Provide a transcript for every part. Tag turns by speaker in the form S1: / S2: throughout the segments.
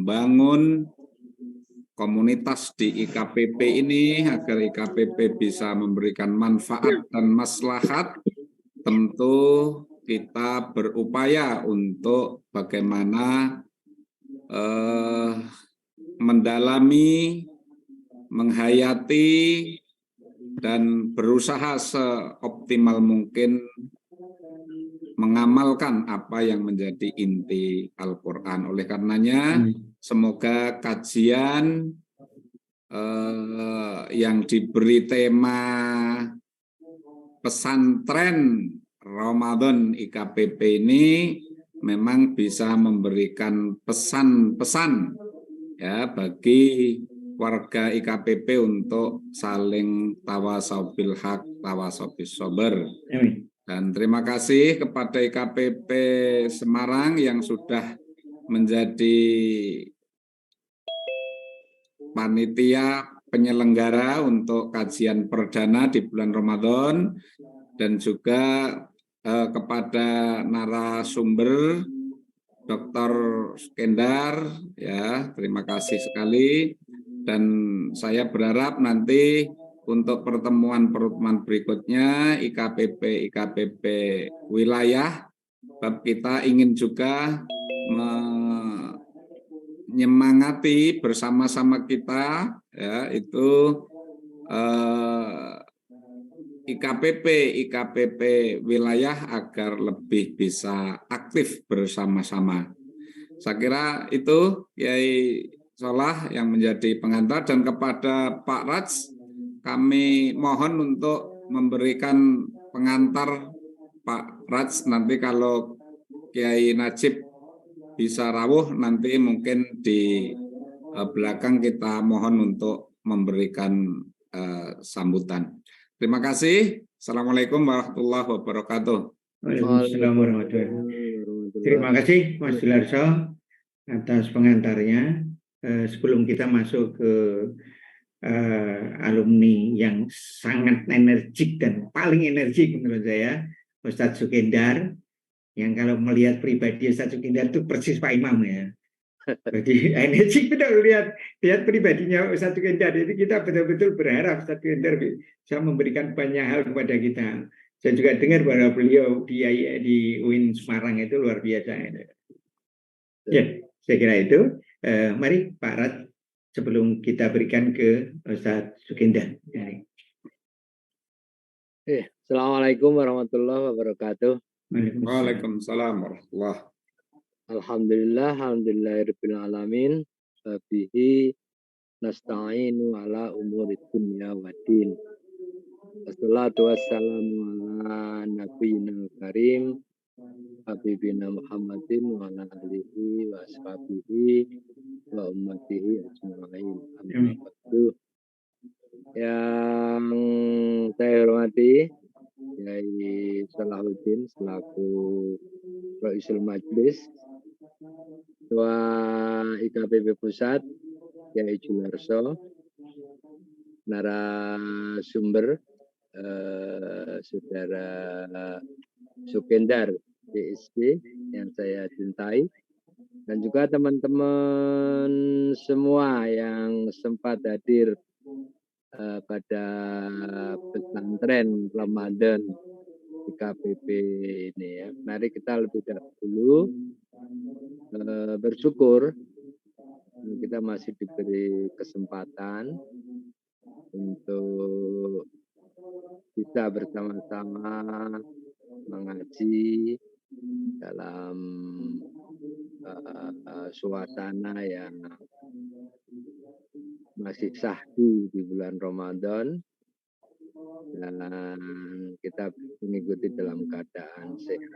S1: membangun komunitas di IKPP ini agar IKPP bisa memberikan manfaat dan maslahat, tentu kita berupaya untuk bagaimana mendalami, menghayati, dan berusaha seoptimal mungkin mengamalkan apa yang menjadi inti Al-Quran. Oleh karenanya, semoga kajian yang diberi tema pesantren Ramadan IKPP ini memang bisa memberikan pesan-pesan ya bagi warga IKPP untuk saling tawasau bil haq, tawasau bis sabr. Dan terima kasih kepada IKPP Semarang yang sudah menjadi panitia penyelenggara untuk kajian perdana di bulan Ramadan, dan juga kepada narasumber Dr. Skendar, ya terima kasih sekali. Dan saya berharap nanti untuk pertemuan-pertemuan berikutnya IKPP wilayah, kita ingin juga menyemangati bersama-sama kita, ya itu IKPP wilayah agar lebih bisa aktif bersama-sama. Saya kira itu Kiai Solah yang menjadi pengantar, dan kepada Pak Raj kami mohon untuk memberikan pengantar Pak Raj. Nanti kalau Kiai Najib bisa rawuh, nanti mungkin di belakang kita mohon untuk memberikan sambutan. Terima kasih. Assalamualaikum warahmatullahi wabarakatuh.
S2: Waalaikumsalam warahmatullahi wabarakatuh. Terima kasih Mas Sularso atas pengantarnya. Sebelum kita masuk ke alumni yang sangat energik dan paling energik menurut saya, Ustadz Sukendar, yang kalau melihat pribadi Ustadz Sukendar itu persis Pak Imam ya. Jadi energik kita lihat pribadinya Ustadz Sukendar. Jadi kita betul-betul berharap Ustadz Sukendar bisa memberikan banyak hal kepada kita. Saya juga dengar bahwa beliau di UIN Semarang itu luar biasa. Ya, saya kira itu. Mari Pak Rad, sebelum kita berikan ke Ustadz Sukendar.
S3: Assalamualaikum warahmatullahi wabarakatuh.
S1: Waalaikumsalam warahmatullahi wabarakatuh.
S3: Alhamdulillahirabbil alamin. Bihi nasta'inu ala umurid dunya waddin. Wassalatu wassalamu ala nabiyina karim habibina Muhammadin wa ala alihi wa ashabihi wa ummatihi ajma'in. Yang saya hormati Kiai Salahuddin selaku Raisul Majlis, Ketua IKPP Pusat Kiai Jularso, narasumber Saudara Sukendar DSD yang saya cintai, dan juga teman-teman semua yang sempat hadir pada pesantren Ramadan IKPP ini ya. Mari kita lebih dahulu bersyukur kita masih diberi kesempatan untuk bisa bersama-sama mengaji dalam suasana yang masih syahdu di bulan Ramadan, dan kita mengikuti dalam keadaan sehat.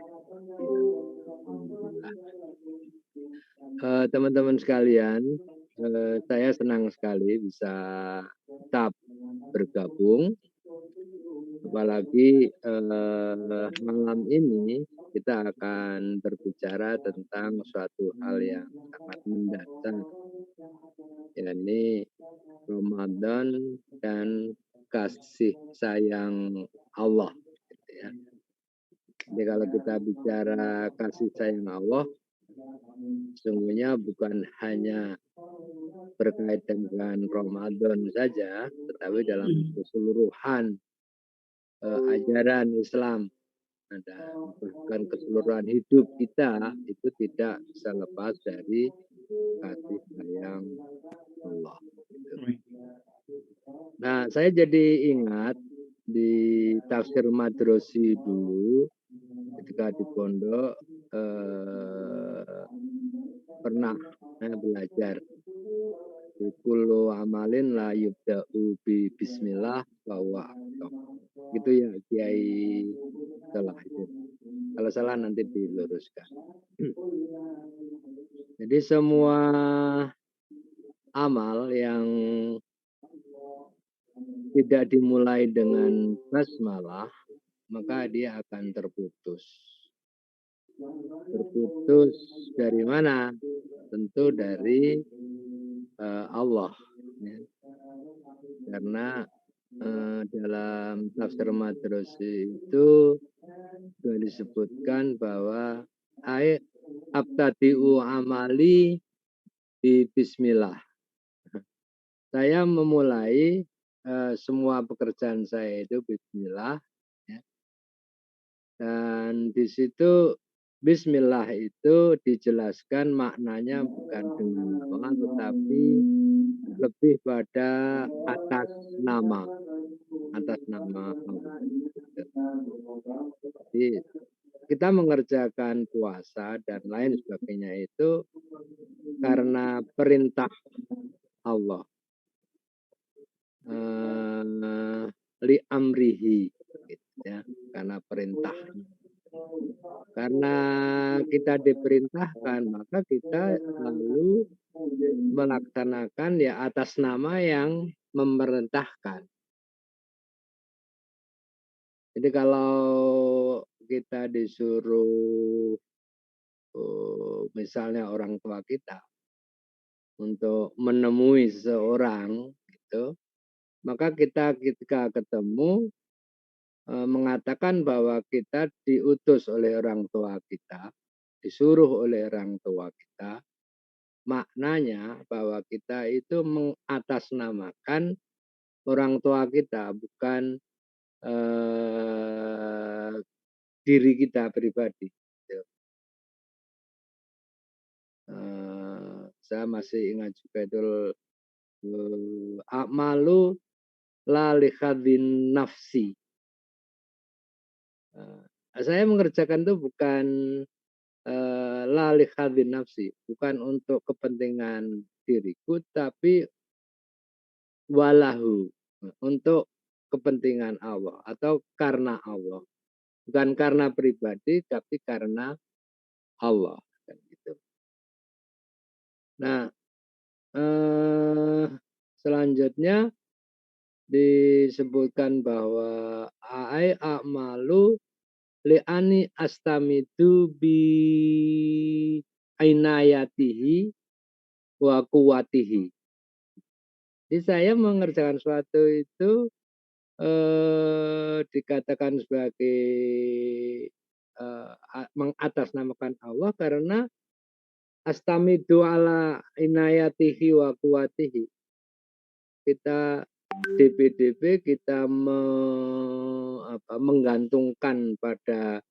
S3: Teman-teman sekalian, saya senang sekali bisa tetap bergabung, apalagi malam ini kita akan berbicara tentang suatu hal yang sangat mendasar, yakni Ramadan dan kasih sayang Allah. Jadi kalau kita bicara kasih sayang Allah, Sesungguhnya bukan hanya berkaitan dengan Ramadan saja, tetapi dalam keseluruhan ajaran Islam, ada bahkan keseluruhan hidup kita itu tidak bisa lepas dari kasih sayang Allah. Nah, saya jadi ingat di tafsir Madrosi dulu ketika di pondok pernah saya belajar kullu amalin la yubda'u bi bismillah wa huwa aqsam. Gitu ya Kiai Salahuddin. Kalau salah nanti diluruskan. Jadi semua amal yang tidak dimulai dengan basmalah maka dia akan terputus. Terputus dari mana? Tentu dari Allah. Ya. Karena dalam tafsir Madrosi itu sudah disebutkan bahwa abtadi'u amali di bismillah. Saya memulai semua pekerjaan saya itu bismillah. Ya. Dan di situ bismillah itu dijelaskan maknanya bukan dengan nama tetapi lebih pada atas nama Allah. Jadi kita mengerjakan puasa dan lain sebagainya itu karena perintah Allah, li amrihi, gitu ya, karena perintah. Karena kita diperintahkan, maka kita lalu melaksanakan ya atas nama yang memerintahkan. Jadi kalau kita disuruh misalnya orang tua kita untuk menemui seseorang gitu, maka kita ketika ketemu mengatakan bahwa kita diutus oleh orang tua kita, disuruh oleh orang tua kita, maknanya bahwa kita itu mengatasnamakan orang tua kita, bukan diri kita pribadi. Saya masih ingat juga itu a'malu la likhadin nafsi. Saya mengerjakan itu bukan la likhadin nafsi, bukan untuk kepentingan diriku, tapi walahu, untuk kepentingan Allah atau karena Allah. Bukan karena pribadi, tapi karena Allah. Gitu. Nah, selanjutnya disebutkan bahwa a'malu li'ani astamidu bi ainayatihi wa kuwatihi. Jadi saya mengerjakan sesuatu itu dikatakan sebagai mengatasnamakan Allah karena astamidu ala inayatihi wa kuwatihi. Kita DPDP kita menggantungkan pada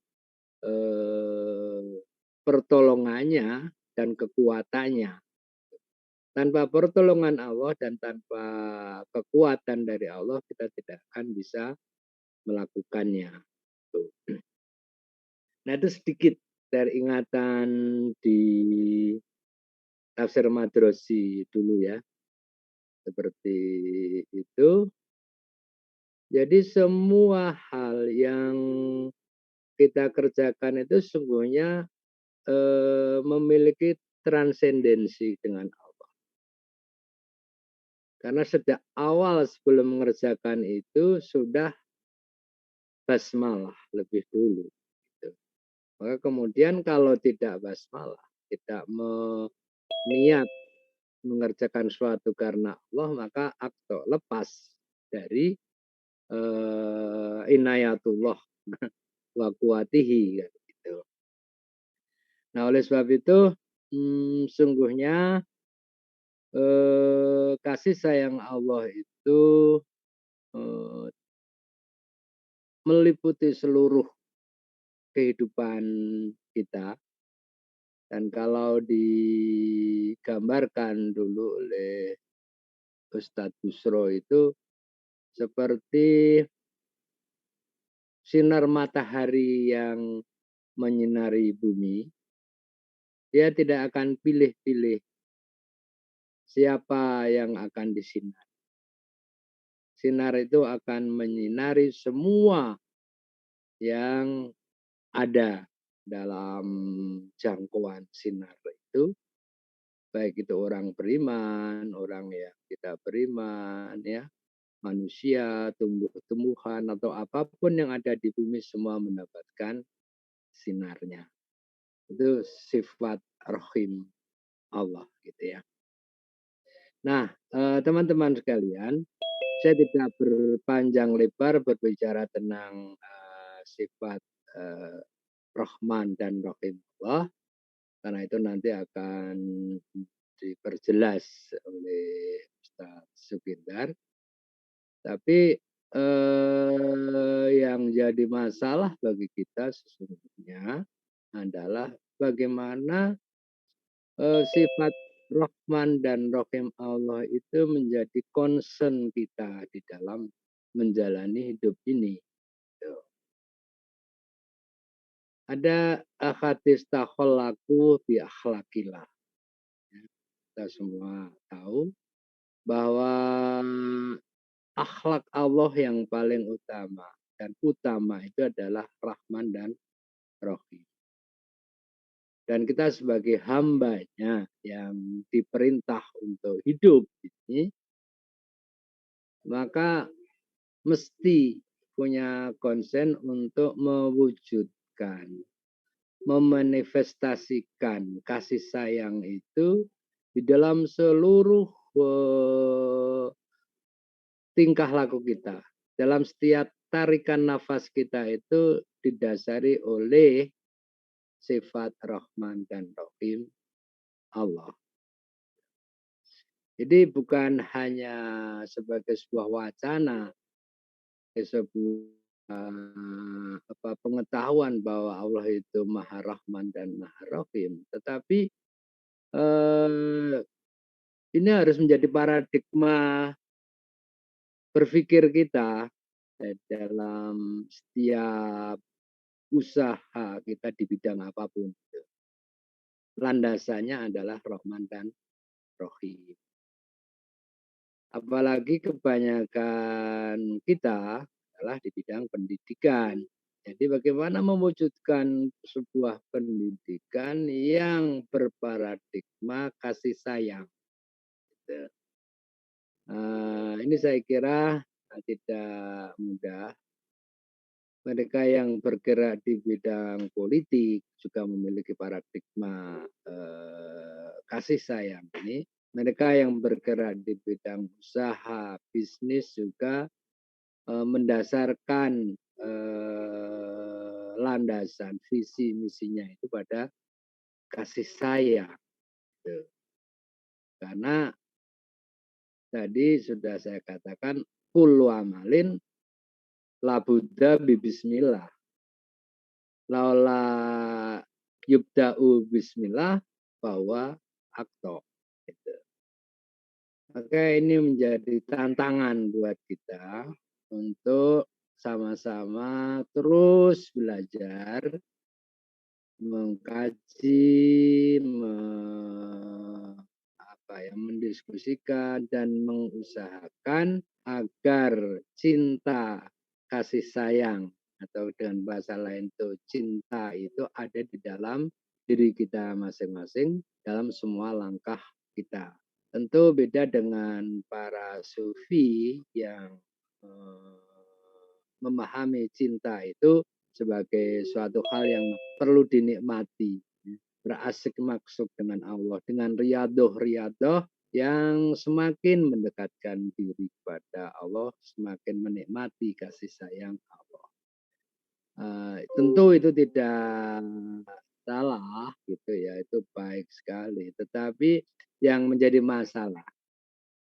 S3: pertolongannya dan kekuatannya. Tanpa pertolongan Allah dan tanpa kekuatan dari Allah kita tidak akan bisa melakukannya. Nah itu sedikit dari ingatan di tafsir Madrosi dulu ya. Seperti itu. Jadi semua hal yang kita kerjakan itu sungguhnya memiliki transendensi dengan Allah. Karena sejak awal sebelum mengerjakan itu sudah basmalah lebih dulu. Gitu. Maka kemudian kalau tidak basmalah, tidak niat mengerjakan suatu karena Allah, maka akto lepas dari inayatullah wa kuwatihi gitu. Nah, oleh sebab itu, sungguhnya kasih sayang Allah itu eh, meliputi seluruh kehidupan kita. Dan kalau digambarkan dulu oleh Ustadz Busro itu seperti sinar matahari yang menyinari bumi, dia tidak akan pilih-pilih siapa yang akan disinar. Sinar itu akan menyinari semua yang ada dalam jangkauan sinar itu, baik itu orang beriman, orang yang tidak beriman, ya, manusia, tumbuh-tumbuhan, atau apapun yang ada di bumi semua mendapatkan sinarnya. Itu sifat rahim Allah gitu ya. Nah, teman-teman sekalian, saya tidak berpanjang lebar berbicara tentang sifat Rahman dan Rahim Allah, karena itu nanti akan diperjelas oleh Ustaz Sukindar. Tapi yang jadi masalah bagi kita sesungguhnya adalah bagaimana sifat Rahman dan Rahim Allah itu menjadi concern kita di dalam menjalani hidup ini. Ada hadis takhallaku bi akhlaqillah. Kita semua tahu bahwa akhlak Allah yang paling utama dan utama itu adalah Rahman dan Rahim. Dan kita sebagai hambanya yang diperintah untuk hidup ini, maka mesti punya konsen untuk mewujudkan, memanifestasikan kasih sayang itu di dalam seluruh tingkah laku kita. Dalam setiap tarikan nafas kita itu didasari oleh sifat Rahman dan Rahim Allah. Jadi bukan hanya sebagai sebuah wacana, sebuah pengetahuan bahwa Allah itu Maha Rahman dan Maha Rahim, tetapi ini harus menjadi paradigma berpikir kita dalam setiap usaha kita di bidang apapun. Landasannya adalah Rahman dan Rahim. Apalagi kebanyakan kita adalah di bidang pendidikan. Jadi bagaimana mewujudkan sebuah pendidikan yang berparadigma kasih sayang. Ini saya kira tidak mudah. Mereka yang bergerak di bidang politik juga memiliki paradigma kasih sayang ini. Mereka yang bergerak di bidang usaha, bisnis juga mendasarkan landasan visi misinya itu pada kasih sayang. Karena tadi sudah saya katakan kullu amalin labudda bismillah. Laula yubda'u bismillah bahwa akto. Gitu. Maka ini menjadi tantangan buat kita untuk sama-sama terus belajar, mengkaji, mendiskusikan dan mengusahakan agar cinta kasih sayang atau dengan bahasa lain itu cinta itu ada di dalam diri kita masing-masing dalam semua langkah kita. Tentu beda dengan para sufi yang memahami cinta itu sebagai suatu hal yang perlu dinikmati, berasik maksud dengan Allah, dengan riadoh yang semakin mendekatkan diri kepada Allah, semakin menikmati kasih sayang Allah. Tentu itu tidak masalah gitu ya, itu baik sekali. Tetapi yang menjadi masalah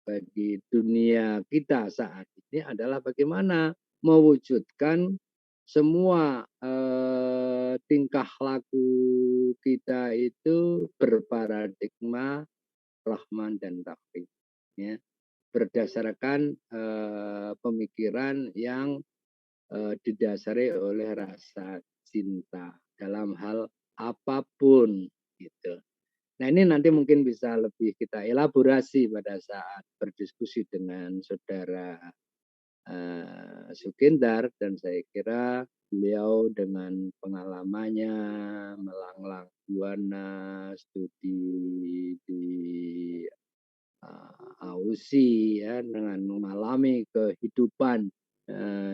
S3: bagi dunia kita saat ini adalah bagaimana mewujudkan semua tingkah laku kita itu berparadigma Rahman dan Rahim, ya, berdasarkan pemikiran yang didasari oleh rasa cinta dalam hal apapun gitu. Nah, ini nanti mungkin bisa lebih kita elaborasi pada saat berdiskusi dengan saudara Sukendar, dan saya kira beliau dengan pengalamannya melanglang buana studi di Aussie ya, dengan mengalami kehidupan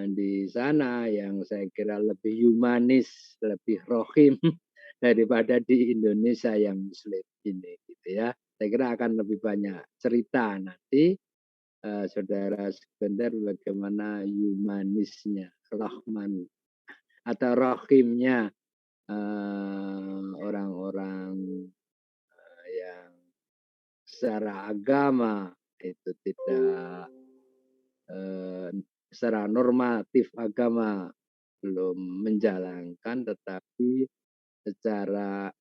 S3: di sana yang saya kira lebih humanis, lebih rohim daripada di Indonesia yang Muslim ini, gitu ya. Saya kira akan lebih banyak cerita nanti saudara Sukendar bagaimana humanisnya, Rahman atau rohimnya orang-orang yang secara agama itu tidak secara normatif agama belum menjalankan, tetapi secara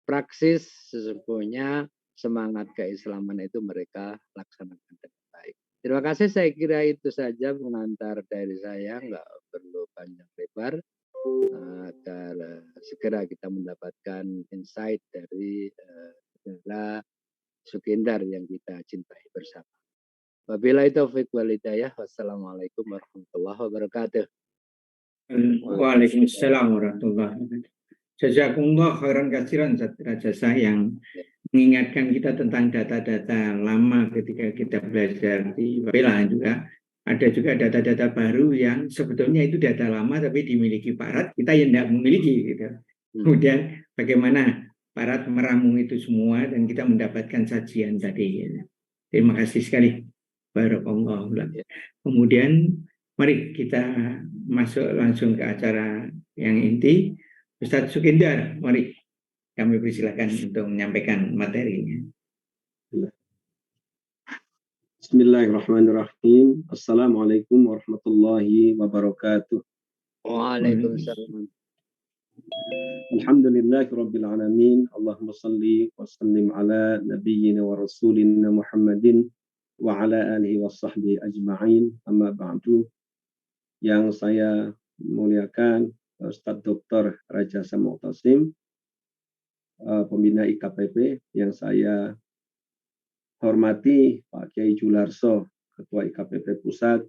S3: praksis sesungguhnya semangat keislaman itu mereka laksanakan dengan baik. Terima kasih, saya kira itu saja pengantar dari saya, nggak perlu panjang lebar, agar segera kita mendapatkan insight dari saudara Sukendar yang kita cintai bersama. Wabillahi taufiq wal hidayah. Wassalamualaikum warahmatullahi wabarakatuh.
S2: Waalaikumsalam warahmatullahi wabarakatuh. Jazakumullah khairan katsiran Jasa yang mengingatkan kita tentang data-data lama ketika kita belajar di Babela. Juga ada juga data-data baru yang sebetulnya itu data lama tapi dimiliki Parat, kita yang tidak memiliki gitu. Kemudian bagaimana Parat meramu itu semua dan kita mendapatkan sajian tadi gitu. Terima kasih sekali. Barakallahu. Kemudian mari kita masuk langsung ke acara yang inti. Ustadz Sukendar, mari kami persilakan untuk menyampaikan materinya.
S4: Bismillahirrahmanirrahim. Assalamualaikum warahmatullahi wabarakatuh.
S3: Waalaikumsalam.
S4: Alhamdulillahi rabbil alamin. Allahumma salli wa sallim ala nabiyyina wa rasulina Muhammadin wa ala alihi wa sahbihi ajma'in. Amma ba'du. Yang saya muliakan Ustadz Dr. Rajasa Mu'tasim, pembina IKPP, yang saya hormati Pak Kiai Jularso, Ketua IKPP Pusat,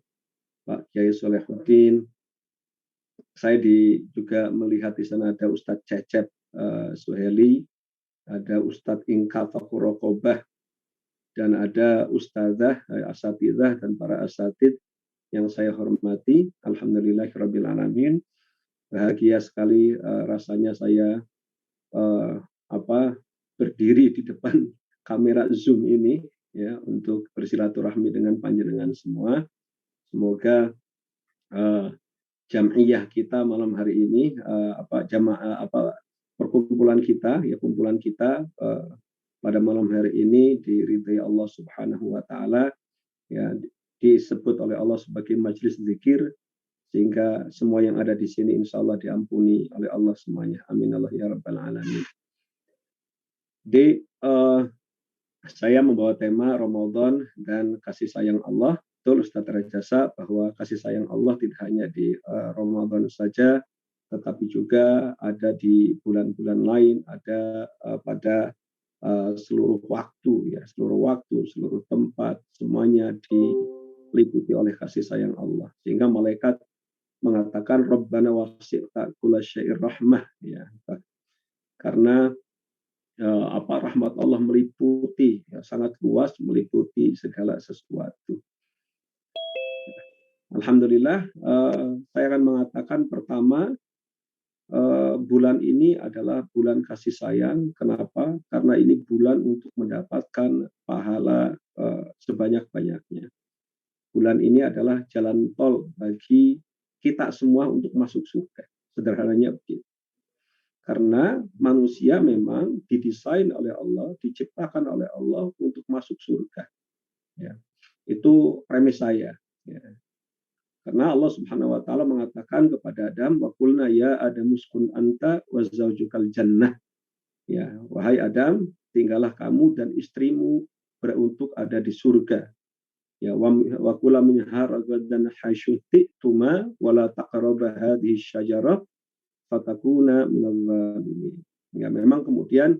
S4: Pak Kiai Solehuddin. Saya juga melihat di sana ada Ustadz Cecep Suheli, ada Ustadz Inka Fakurokobah, dan ada Ustadzah, Asatidzah, dan para asatid yang saya hormati. Alhamdulillahirabbil alamin. Bahagia sekali rasanya saya berdiri di depan kamera Zoom ini ya untuk bersilaturahmi dengan panjenengan semua. Semoga jam'iyah kita malam hari ini perkumpulan kita ya kumpulan kita pada malam hari ini diridhai Allah Subhanahu wa taala, ya, disebut oleh Allah sebagai majelis zikir, sehingga semua yang ada di sini insya Allah diampuni oleh Allah semuanya. Amin Allah ya rabbal alamin. Saya membawa tema Ramadan dan kasih sayang Allah. Betul Ustadz Rajasa bahwa kasih sayang Allah tidak hanya di Ramadan saja, tetapi juga ada di bulan-bulan lain, ada pada seluruh waktu, ya, seluruh tempat, semuanya diliputi oleh kasih sayang Allah. Sehingga malaikat mengatakan Rabbana wasi'ta kulla syai'ir rahmah, ya, karena rahmat Allah meliputi, ya, sangat luas, meliputi segala sesuatu. Alhamdulillah, saya akan mengatakan pertama, bulan ini adalah bulan kasih sayang. Kenapa? Karena ini bulan untuk mendapatkan pahala sebanyak-banyaknya. Bulan ini adalah jalan tol bagi kita semua untuk masuk surga. Sederhananya begitu. Karena manusia memang didesain oleh Allah, diciptakan oleh Allah untuk masuk surga. Ya. Itu premis saya. Ya. Karena Allah Subhanahu wa taala mengatakan kepada Adam, wa qulna ya Adam uskun anta wa zaujukal jannah. Ya, wahai Adam, tinggallah kamu dan istrimu beruntuk ada di surga. Ya, wa kula minha ragadan hasyuti tuma wa la taqraba hadhihi syajarah fatakuna minal zalimin. Ya, memang kemudian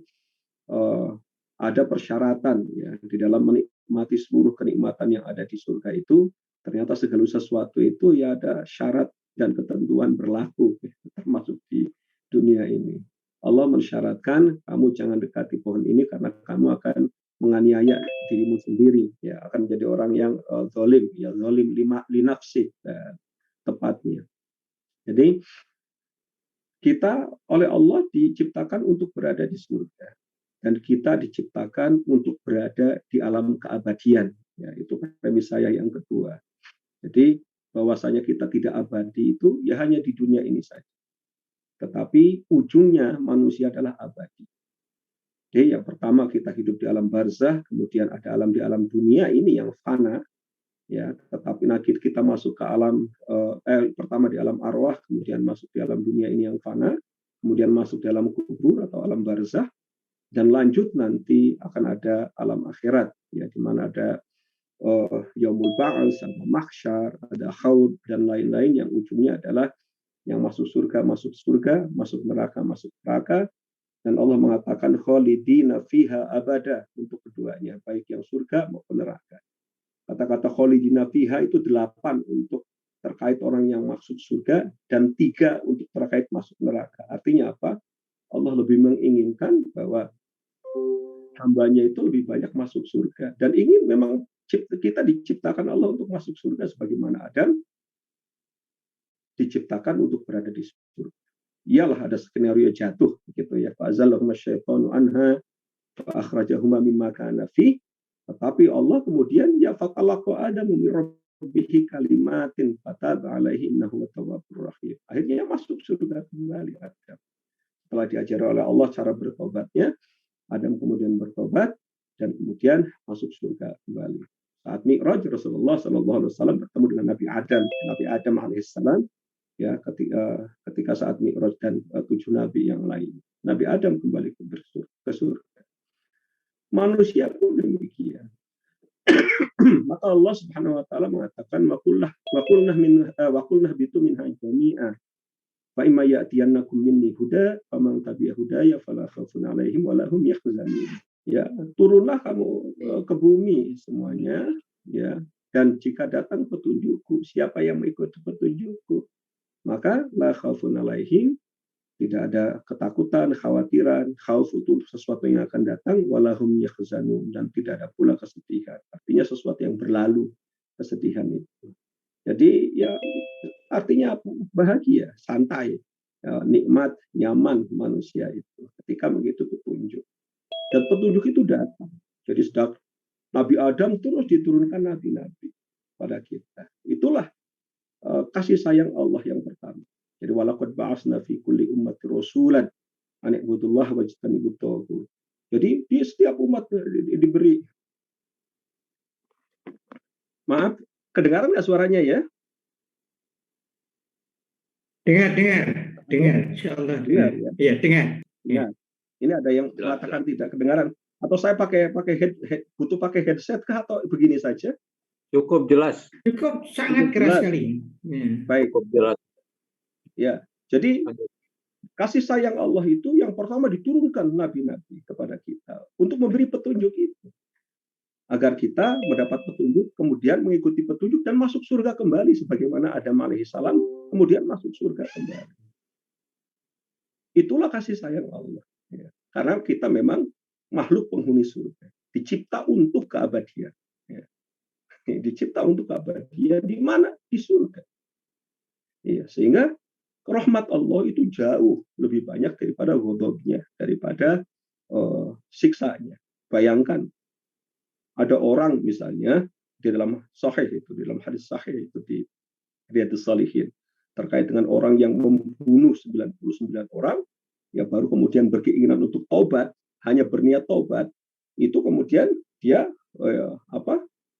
S4: ada persyaratan ya di dalam menikmati seluruh kenikmatan yang ada di surga itu. Ternyata segala sesuatu itu ya ada syarat dan ketentuan berlaku, termasuk di dunia ini. Allah mensyaratkan kamu jangan dekati pohon ini karena kamu akan menganiaya dirimu sendiri, ya akan menjadi orang yang zalim, ya zalim linafsi tepatnya. Jadi kita oleh Allah diciptakan untuk berada di surga dan kita diciptakan untuk berada di alam keabadian. Ya, itu premis saya yang kedua. Jadi bahwasanya kita tidak abadi itu ya hanya di dunia ini saja. Tetapi ujungnya manusia adalah abadi. Jadi yang pertama kita hidup di alam barzah, kemudian ada alam di alam dunia ini yang fana, ya. Tetapi nanti kita masuk ke alam pertama di alam arwah, kemudian masuk di alam dunia ini yang fana, kemudian masuk di alam kubur atau alam barzah, dan lanjut nanti akan ada alam akhirat, ya di mana ada yaumul ba'ats, ada mahsyar, ada haud dan lain-lain yang ujungnya adalah yang masuk surga, masuk neraka, dan Allah mengatakan khalidina fiha abada untuk keduanya, baik yang surga maupun neraka. Kata-kata khalidina fiha itu 8 untuk terkait orang yang masuk surga dan 3 untuk terkait masuk neraka. Artinya apa? Allah lebih menginginkan bahwa hambanya itu lebih banyak masuk surga dan ingin memang kita diciptakan Allah untuk masuk surga sebagaimana Adam diciptakan untuk berada di surga. Iyalah ada skenario jatuh gitu ya. Fa'azallahuma syaitanu anha fa akhrajahuma mimma kana fi. Tetapi Allah kemudian ya fatalaqa Adamu min rabbih kalimatin fataba alaihi innahu tawwabur rahim. Akhirnya masuk surga kembali Adam. Setelah diajari oleh Allah cara bertobatnya, Adam kemudian bertobat dan kemudian masuk surga kembali. Saat Mi'raj Rasulullah SAW bertemu dengan Nabi Adam alaihissalam, ya ketika saat Mi'raj dan 7 nabi yang lain, Nabi Adam kembali ke surga. Manusia pun demikian. Maka Allah Subhanahu wa taala mengatakan wa qulna bitu minha jami'a fa imma ya'tiyannakum minni huda faman tabi'a hudaya fala khaufun 'alaihim wa la hum yahzanun. Ya, turunlah kamu ke bumi semuanya, ya. Dan jika datang petunjukku, siapa yang mengikuti petunjukku, maka la khaufun 'alaihim, tidak ada ketakutan, khawatiran, khauf itu sesuatu yang akan datang, walahum yahzanun, dan tidak ada pula kesedihan. Artinya sesuatu yang berlalu, kesedihan itu. Jadi ya artinya bahagia, santai, ya, nikmat, nyaman manusia itu ketika begitu petunjuk. Dan petunjuk itu datang. Jadi sejak Nabi Adam terus diturunkan nabi-nabi pada kita. Itulah kasih sayang Allah yang pertama. Jadi walaqad ba'atsna fi kulli ummati rasulan an i'budullaha wajtanibut taghut. Jadi di setiap umat diberi. Maaf, kedengaran nggak suaranya ya?
S2: Dengar. Insyaallah dengar. Iya, dengar.
S4: Ya. Ini ada yang mengatakan tidak kedengaran. Atau saya butuh pakai headset kah atau begini saja?
S3: Cukup jelas.
S2: Cukup sangat keras sekali.
S4: Baik.
S3: Cukup jelas.
S4: Ya, jadi kasih sayang Allah itu yang pertama diturunkan nabi-nabi kepada kita untuk memberi petunjuk itu. Agar kita mendapat petunjuk, kemudian mengikuti petunjuk dan masuk surga kembali sebagaimana Adam alaihissalam kemudian masuk surga kembali. Itulah kasih sayang Allah. Ya. Karena kita memang makhluk penghuni surga, dicipta untuk keabadian. Ya. Dicipta untuk keabadian di mana? Di surga. Ya, sehingga rahmat Allah itu jauh lebih banyak daripada ghadabnya, daripada siksanya. Bayangkan ada orang misalnya di dalam sahih itu, di dalam hadis sahih itu di Riyadhus Shalihin terkait dengan orang yang membunuh 99 orang, ya baru kemudian berkeinginan untuk tobat, hanya berniat tobat, itu kemudian dia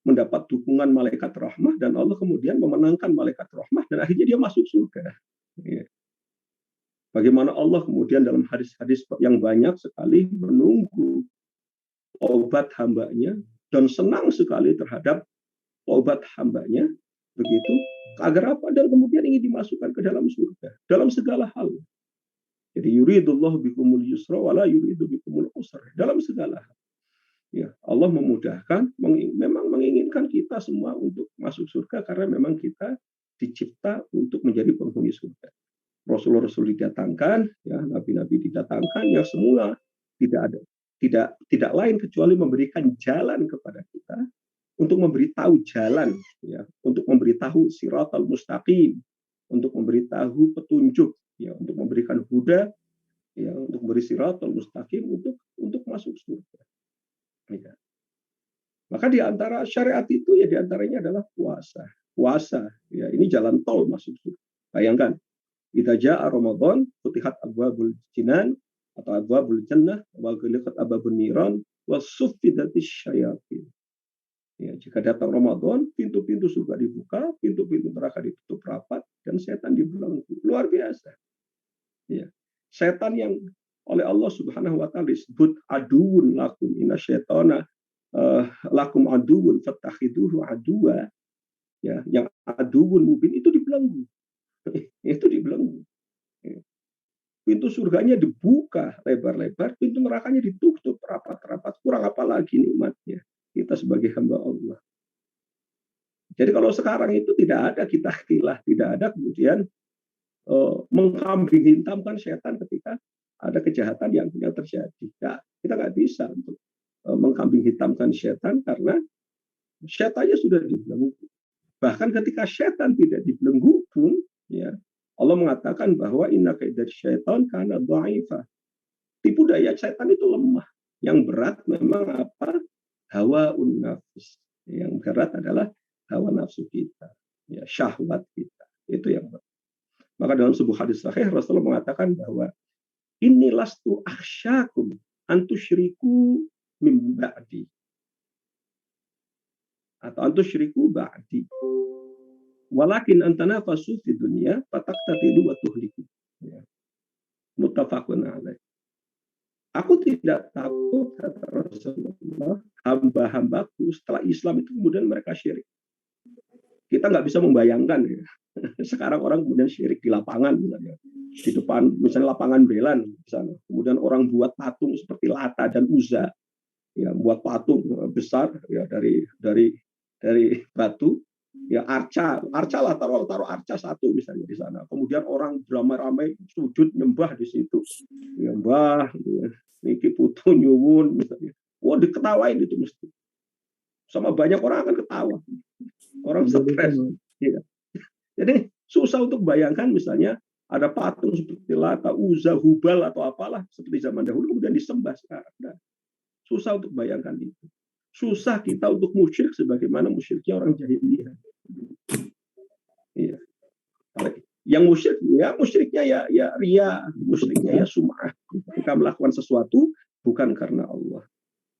S4: mendapat dukungan malaikat rahmah dan Allah kemudian memenangkan malaikat rahmah dan akhirnya dia masuk surga. Ya. Bagaimana Allah kemudian dalam hadis-hadis yang banyak sekali menunggu taubat hambanya dan senang sekali terhadap taubat hambanya, begitu, agar apa? Dan kemudian ingin dimasukkan ke dalam surga dalam segala hal. Jadi yuridullahu bikumul yusra wala yuridu bikumul usra, dalam segala hal. Ya, Allah memudahkan, memang menginginkan kita semua untuk masuk surga karena memang kita dicipta untuk menjadi penghuni surga. Rasul-rasul didatangkan, ya, nabi-nabi didatangkan, yang semula tidak lain kecuali memberikan jalan kepada kita, untuk memberitahu jalan, ya, untuk memberitahu siratal mustaqim, untuk memberitahu petunjuk, ya, untuk memberikan huda, ya, untuk memberi siratal mustaqim untuk masuk surga. Ya. Maka di antara syariat itu ya di antaranya adalah puasa. Puasa, ya, ini jalan tol masuk surga. Bayangkan, idza jaa Ramadan futihat abwabul jinan atau abwabul jannah wa ghaliqat abwabun niran wa suffidatis syayatin. Ya, jika datang Ramadan, pintu-pintu surga dibuka, pintu-pintu neraka ditutup rapat, dan setan dibelenggu. Luar biasa. Ya. Setan yang oleh Allah Subhanahu wa taala disebut aduun lakum, inna syaitana lakum aduun fattakhiduhu aduwa. Ya, yang aduun mubin itu dibelenggu. Itu dibelenggu. Ya. Pintu surganya dibuka lebar-lebar, pintu nerakanya ditutup rapat-rapat. Kurang apa lagi nikmatnya kita sebagai hamba Allah. Jadi kalau sekarang itu tidak ada kita khilah, tidak ada kemudian mengkambing hitamkan setan ketika ada kejahatan yang terjadi. Ya, kita nggak bisa untuk mengkambing hitamkan setan karena setannya sudah dibelenggu. Bahkan ketika setan tidak dibelenggu pun, ya, Allah mengatakan bahwa inna kaidasy syaitan kana dha'ifa. Tipu daya setan itu lemah. Yang berat memang apa? Hawa nafs. Yang berat adalah hawa nafsu kita, ya, syahwat kita. Itu yang berat. Maka dalam sebuah hadis sahih Rasulullah mengatakan bahwa inni lastu akhsyakum antusyriku min ba'di. Atau antusyriku ba'di. Walakin antanafasu fi dunya fataktatilu wa tuhliku. Ya. Muttafaqun alaih. Aku tidak takut, kata Rasulullah, hamba-hambaku setelah Islam itu kemudian mereka syirik. Kita nggak bisa membayangkan, ya. Sekarang orang kemudian syirik di lapangan, misalnya di depan, misalnya lapangan Belan, misalnya. Kemudian orang buat patung seperti Lata dan Uzza, ya, buat patung besar, ya, dari batu, ya, arca lah, taruh arca satu misalnya di sana. Kemudian orang beramai-ramai sujud nyembah di situ, ya, Mbah, ya, niki putu nyuwun misalnya. Wah, diketawain itu mesti. Sama banyak orang akan ketawa. Orang stres. Ya. Jadi susah untuk bayangkan misalnya ada patung seperti Lata, Uzza, Hubal atau apalah seperti zaman dahulu kemudian disembah sekarang. Nah, susah untuk bayangkan itu. Susah kita untuk musyrik sebagaimana musyriknya orang jahiliyah. Iya. Yang musyriknya ya ria, musyriknya ya sum'ah. Kita melakukan sesuatu bukan karena Allah.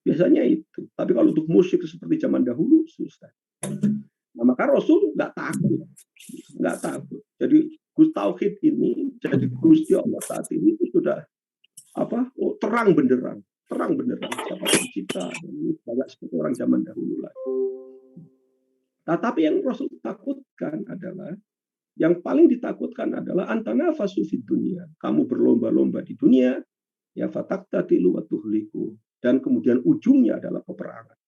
S4: Biasanya itu. Tapi kalau untuk musyrik seperti zaman dahulu susah. Nah, maka Rasul nggak takut. Jadi tauhid ini jadi Gusti Allah saat ini itu sudah terang benderang. Siapa pencipta, tidak seperti orang zaman dahulu lagi. Nah, tapi yang Rasul takutkan adalah, yang paling ditakutkan adalah antanafasu fid dunya. Kamu berlomba-lomba di dunia, ya fataktatilu wa tuhliku. Dan kemudian ujungnya adalah peperangan.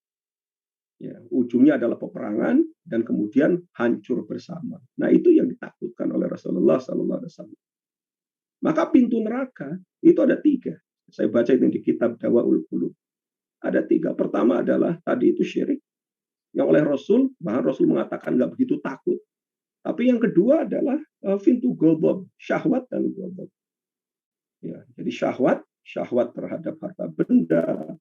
S4: Ya, ujungnya adalah peperangan dan kemudian hancur bersama. Nah, itu yang ditakutkan oleh Rasulullah SAW. Maka pintu neraka itu ada 3. Saya baca itu di kitab Dawaul Qulub. Ada 3. Pertama adalah tadi itu syirik. Yang oleh Rasul, bahkan Rasul mengatakan nggak begitu takut. Tapi yang kedua adalah pintu ghadab, syahwat dan ghadab. Ya, jadi syahwat terhadap harta benda,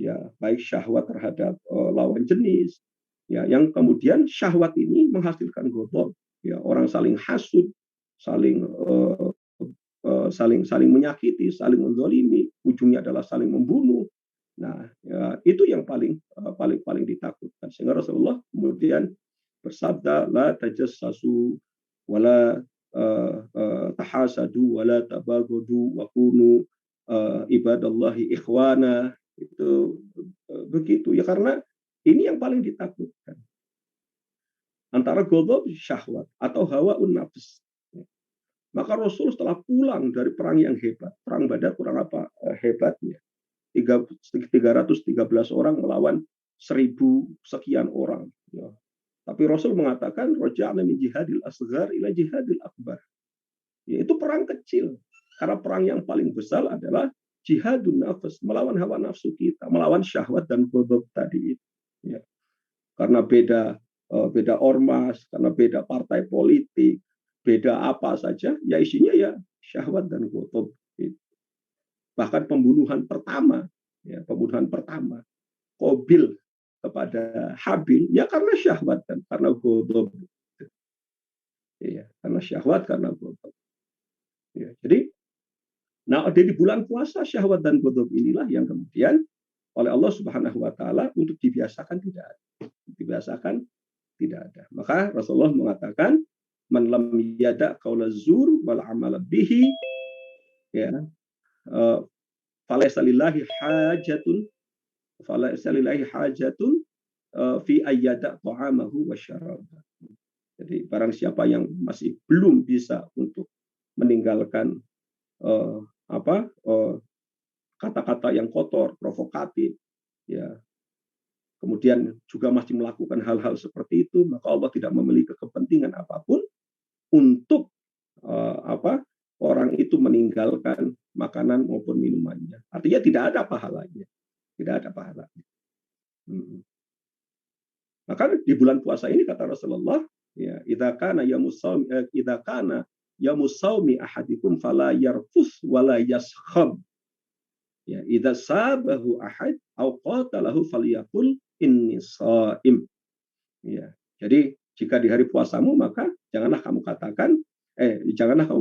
S4: ya, baik syahwat terhadap lawan jenis, ya, yang kemudian syahwat ini menghasilkan ghadab, ya, orang saling hasud, saling saling menyakiti, saling menzalimi, ujungnya adalah saling membunuh. Nah, ya, itu yang paling ditakutkan. Sehingga Rasulullah kemudian bersabda, la tajassasu wala tahasadu wala tabaghadu wa kunu ibadallahi ikhwana. Itu begitu ya, karena ini yang paling ditakutkan. Antara ghadab syahwat atau hawaun nafs. Maka Rasul setelah pulang dari perang yang hebat, perang Badar, perang apa hebatnya? 313 orang melawan 1000 sekian orang. Ya. Tapi Rasul mengatakan, roja'na min jihadil asghar ila jihadil akbar. Yaitu perang kecil. Karena perang yang paling besar adalah jihadun nafas, melawan hawa nafsu kita, melawan syahwat dan ghadab tadi itu. Ya. Karena beda ormas, karena beda partai politik, beda apa saja, ya isinya ya syahwat dan ghadab. Bahkan pembunuhan pertama Qabil kepada Habil, ya karena syahwat dan karena ghadab. Ya, karena syahwat, karena ghadab. Ya, jadi, nah di bulan puasa syahwat dan ghadab inilah yang kemudian oleh Allah Subhanahu Wa Taala untuk dibiasakan tidak ada. Maka Rasulullah mengatakan, man lam yada qaula zur wal amal bihi, ya, falaysa lillahi hajatun fi ayyada ta'amahu wa syarabahu. Jadi barang siapa yang masih belum bisa untuk meninggalkan kata-kata yang kotor, provokatif, ya, kemudian juga masih melakukan hal-hal seperti itu, maka Allah tidak memiliki kepentingan apapun untuk orang itu meninggalkan makanan maupun minumannya. Artinya tidak ada pahalanya. Maka di bulan puasa ini kata Rasulullah, ya, idza kana yamus saumi ahadikum fala yarfus wala yaskhab. Ya, idza sabahu ahad au qatalahu falyaqul inni shaim. Ya, jadi jika di hari puasamu maka janganlah kamu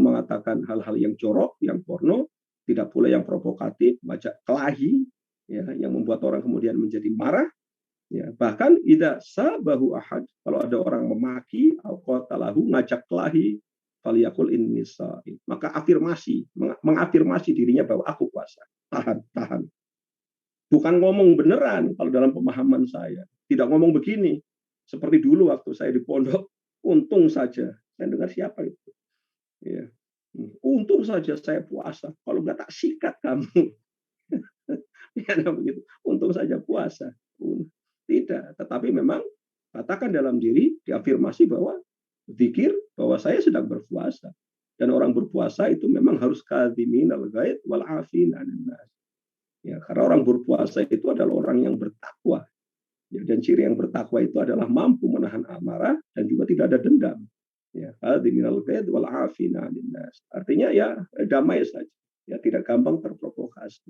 S4: mengatakan hal-hal yang jorok, yang porno, tidak pula yang provokatif, baca kelahi, ya, yang membuat orang kemudian menjadi marah. Ya, bahkan idza sabahu ahad, kalau ada orang memaki au qatalahu, ngajak kelahi, falyaqul inni shaim. Maka mengafirmasi dirinya bahwa aku puasa. Tahan. Bukan ngomong beneran kalau dalam pemahaman saya. Tidak ngomong begini. Seperti dulu waktu saya di pondok, untung saja. Saya dengar siapa itu. Ya. Untung saja saya puasa. Kalau nggak tak sikat kamu. Ya, begitu. Untung saja puasa. Tidak. Tetapi memang katakan dalam diri, diafirmasi bahwa zikir, bahwa saya sedang berpuasa. Dan orang berpuasa itu memang harus kadhiminal ghaid wal afin 'anil nas. Ya, karena orang berpuasa itu adalah orang yang bertakwa. Ya, dan ciri yang bertakwa itu adalah mampu menahan amarah dan juga tidak ada dendam. Ya, kadhiminal ghaid wal afin 'anil nas. Artinya ya damai saja. Ya, tidak gampang terprovokasi.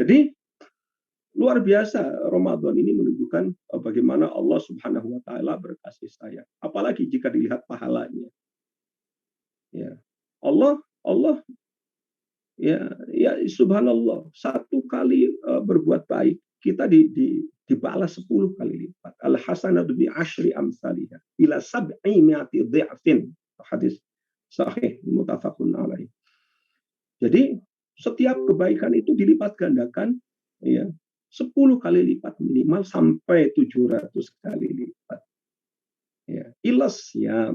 S4: Jadi luar biasa Ramadan ini menunjukkan bagaimana Allah Subhanahu Wa Taala berkasih sayang. Apalagi jika dilihat pahalanya. Ya, Allah ya subhanallah, satu kali berbuat baik kita dibalas 10 kali lipat. Al hasanatu bi asyri amsalihha ila sab'i mi'ati dhi'fin. Hadis sahih muttafaqun alaih. Jadi setiap kebaikan itu dilipat gandakan, ya, 10 kali lipat minimal sampai 700 kali lipat. Ya, ilas ya,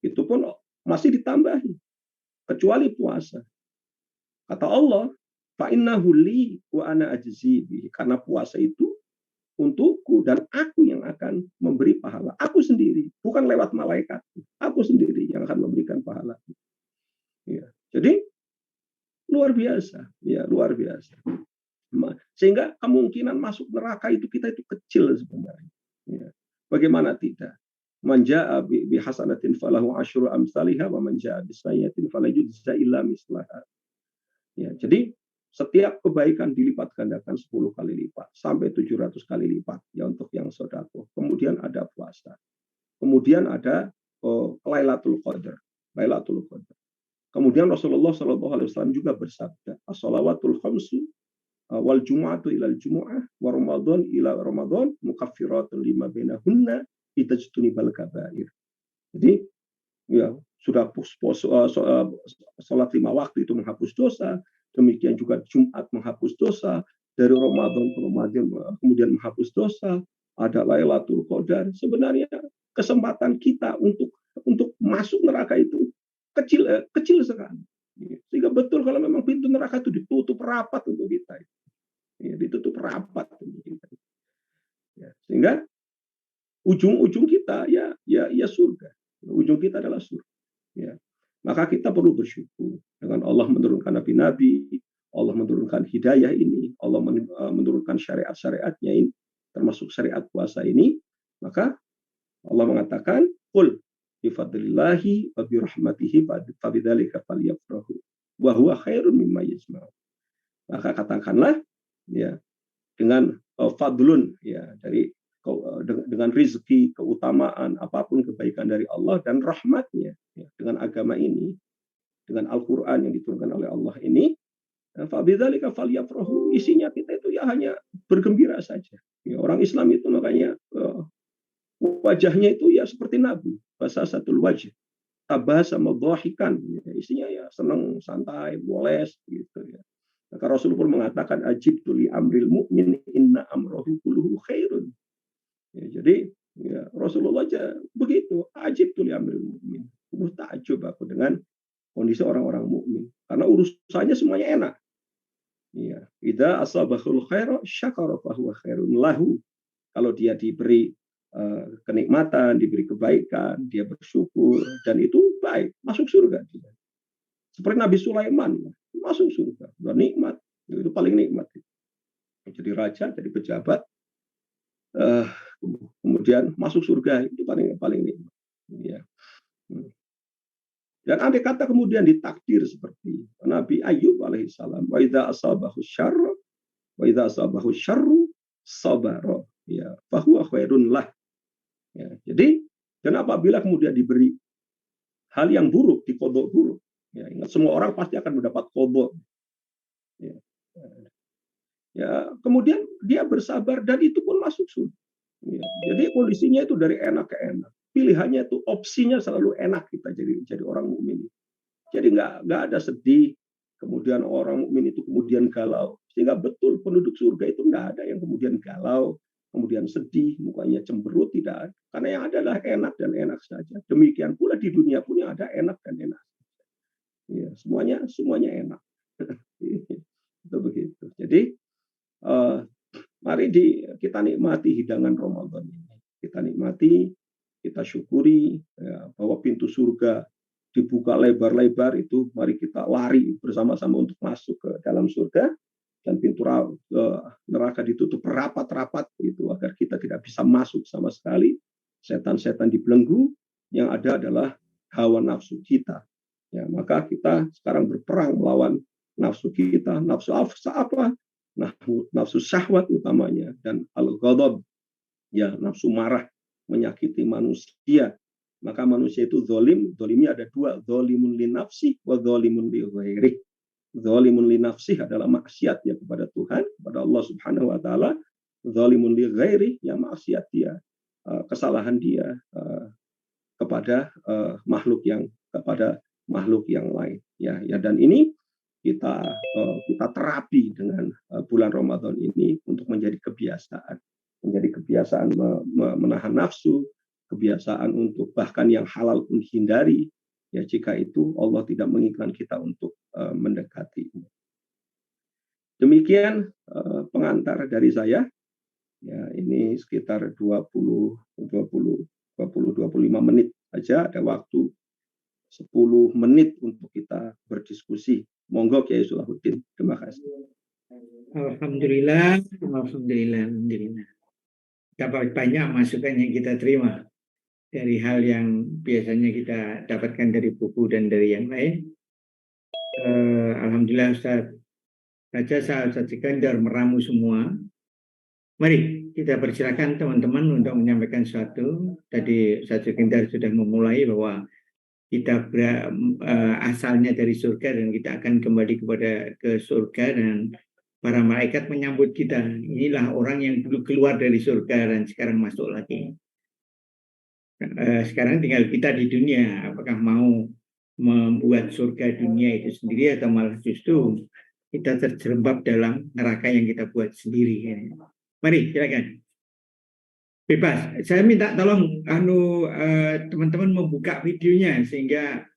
S4: itu pun masih ditambahi kecuali puasa. Kata Allah, fa innahu li wa ana ajzi bihi, karena puasa itu untukku dan aku yang akan memberi pahala. Aku sendiri, bukan lewat malaikat. Aku sendiri yang akan memberikan pahala. Ya. Jadi luar biasa, ya luar biasa. Sehingga kemungkinan masuk neraka itu kita itu kecil sebenarnya. Ya. Bagaimana tidak? Man jaa bi hasanatin falahu asyru amsalihha wa man jaa bis sayyi'atin fala yujza illa mislaha. Ya, jadi setiap kebaikan dilipat gandakan 10 kali lipat sampai 700 kali lipat ya untuk yang sedekah. Kemudian ada puasa. Kemudian ada Lailatul Qadar. Kemudian Rasulullah SAW juga bersabda, as-salawatul khamsu wal jumu'atu ilal jumu'ah wa ramadan ila ramadan mukaffiratun lima bainahunna itajtunibal kabair. Jadi ya sudah sholat 5 waktu itu menghapus dosa, demikian juga Jumat menghapus dosa, dari Ramadan ke Ramadan kemudian menghapus dosa, ada Lailatul Qadar. Sebenarnya kesempatan kita untuk masuk neraka itu kecil sekali. Sehingga betul kalau memang pintu neraka itu ditutup rapat untuk kita. Ya, ditutup rapat untuk kita. Ya, sehingga ujung-ujung kita ya surga. Ujung kita adalah surga. Ya. Maka kita perlu bersyukur dengan Allah menurunkan nabi-nabi, Allah menurunkan hidayah ini, Allah menurunkan syariat-syariatnya ini, termasuk syariat puasa ini. Maka Allah mengatakan, "Qul bifadlillahi wa birahmatihi fabidzalika falyafrahu wa huwa khairun mimma yajma'un." Maka katakanlah ya dengan fadlun ya dari dengan rezeki, keutamaan, apapun kebaikan dari Allah dan rahmatnya ya, dengan agama ini, dengan Al-Quran yang diturunkan oleh Allah ini, fabidzalika falyafrahu, isinya kita itu ya hanya bergembira saja. Ya, orang Islam itu makanya wajahnya itu ya seperti Nabi, basasatul wajh, tabasama dhahikan, ya, isinya ya senang, santai, moles gitu ya. Maka Rasulullah mengatakan ajibtu li amril mu'min inna amrahu kulluhu khairun. Ya, jadi ya, Rasulullah aja begitu, ajibtu li amril mu'min. Takjub aku dengan kondisi orang-orang mukmin karena urusannya semuanya enak. Ya, idza asabahul khaira syakara fa huwa khairun lahu. Kalau dia diberi kenikmatan, diberi kebaikan, dia bersyukur dan itu baik, masuk surga dia. Seperti Nabi Sulaiman, masuk surga. Udah nikmat, itu paling nikmat. Jadi raja, jadi pejabat, kemudian masuk surga itu paling nikmat. Ya. Dan andai kata kemudian ditakdir seperti Nabi Ayub alaihissalam, wa idza asabahu syarru sabara, ya, fa huwa khairun lah. Ya, jadi dan apabila kemudian diberi hal yang buruk, dikodok buruk, ya, ingat semua orang pasti akan mendapat kodok. Ya. Ya, kemudian dia bersabar dan itu pun masuk surga. Ya, jadi kondisinya itu dari enak ke enak. Pilihannya itu opsinya selalu enak kita jadi orang mukmin. Jadi nggak ada sedih. Kemudian orang mukmin itu kemudian galau. Sehingga betul penduduk surga itu nggak ada yang kemudian galau, kemudian sedih, mukanya cemberut, tidak ada. Karena yang ada adalah enak dan enak saja. Demikian pula di dunia pun yang ada enak dan enak. Ya, semuanya enak. Itu begitu. Jadi mari kita nikmati hidangan Ramadan ini. Kita nikmati, kita syukuri ya, bahwa pintu surga dibuka lebar-lebar itu. Mari kita lari bersama-sama untuk masuk ke dalam surga dan pintu neraka ditutup rapat-rapat itu agar kita tidak bisa masuk sama sekali. Setan-setan dibelenggu, yang ada adalah hawa nafsu kita. Ya, maka kita sekarang berperang melawan nafsu kita, nafsu apa? Nafsu syahwat utamanya dan al-ghadab, ya, nafsu marah menyakiti manusia. Maka manusia itu zalimnya ada dua, zalimun li nafsi wa zalimun li ghairi. Zalimun li nafsi adalah maksiat ya kepada Tuhan, kepada Allah Subhanahu wa taala. Zalimun li ghairi ya maksiat dia, kesalahan dia kepada makhluk yang lain. Ya, dan ini kita terapi dengan bulan Ramadan ini untuk menjadi kebiasaan menahan nafsu, kebiasaan untuk bahkan yang halal pun hindari. Ya, jika itu Allah tidak menginginkan kita untuk mendekati. Demikian pengantar dari saya. Ya, ini sekitar 25 menit saja, ada waktu 10 menit untuk kita berdiskusi. Monggo Kiai Sulahuddin. Terima kasih.
S2: Alhamdulillah. Dapat banyak masukan yang kita terima dari hal yang biasanya kita dapatkan dari buku dan dari yang lain. Alhamdulillah Ustaz Sekandar meramu semua. Mari kita persilakan teman-teman untuk menyampaikan sesuatu. Tadi Ustaz Sekandar sudah memulai bahwa kita asalnya dari surga dan kita akan kembali ke surga, dan para malaikat menyambut kita. Inilah orang yang dulu keluar dari surga dan sekarang masuk lagi. Sekarang tinggal kita di dunia, apakah mau membuat surga dunia itu sendiri atau malah justru kita terjerembab dalam neraka yang kita buat sendiri. Mari silakan. Bebas. Saya minta tolong teman-teman membuka videonya sehingga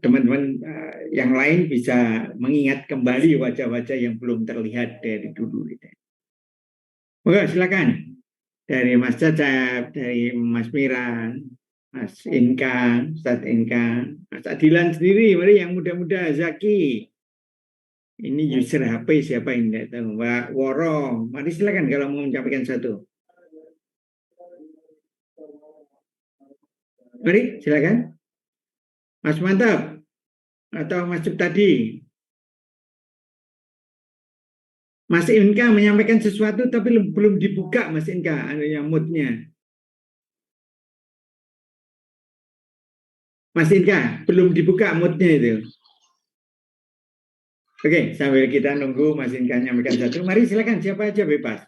S2: teman-teman yang lain bisa mengingat kembali wajah-wajah yang belum terlihat dari dulu. Oke, silakan. Dari Mas Cacap, dari Mas Miran, Mas Inka, Ustadz Inka, Mas Adilan sendiri, mari yang muda-muda, Zaki. Ini user HP siapa yang tidak tahu? Mbak Woro, mari silakan kalau mau menyampaikan satu. Mari silakan. Mas Mantap atau Mas Cip tadi. Mas Inka menyampaikan sesuatu tapi belum dibuka, Mas Inka, yang moodnya. Mas Inka, belum dibuka moodnya itu. Oke, sambil kita nunggu Mas Inka menyampaikan satu, mari silakan siapa aja bebas.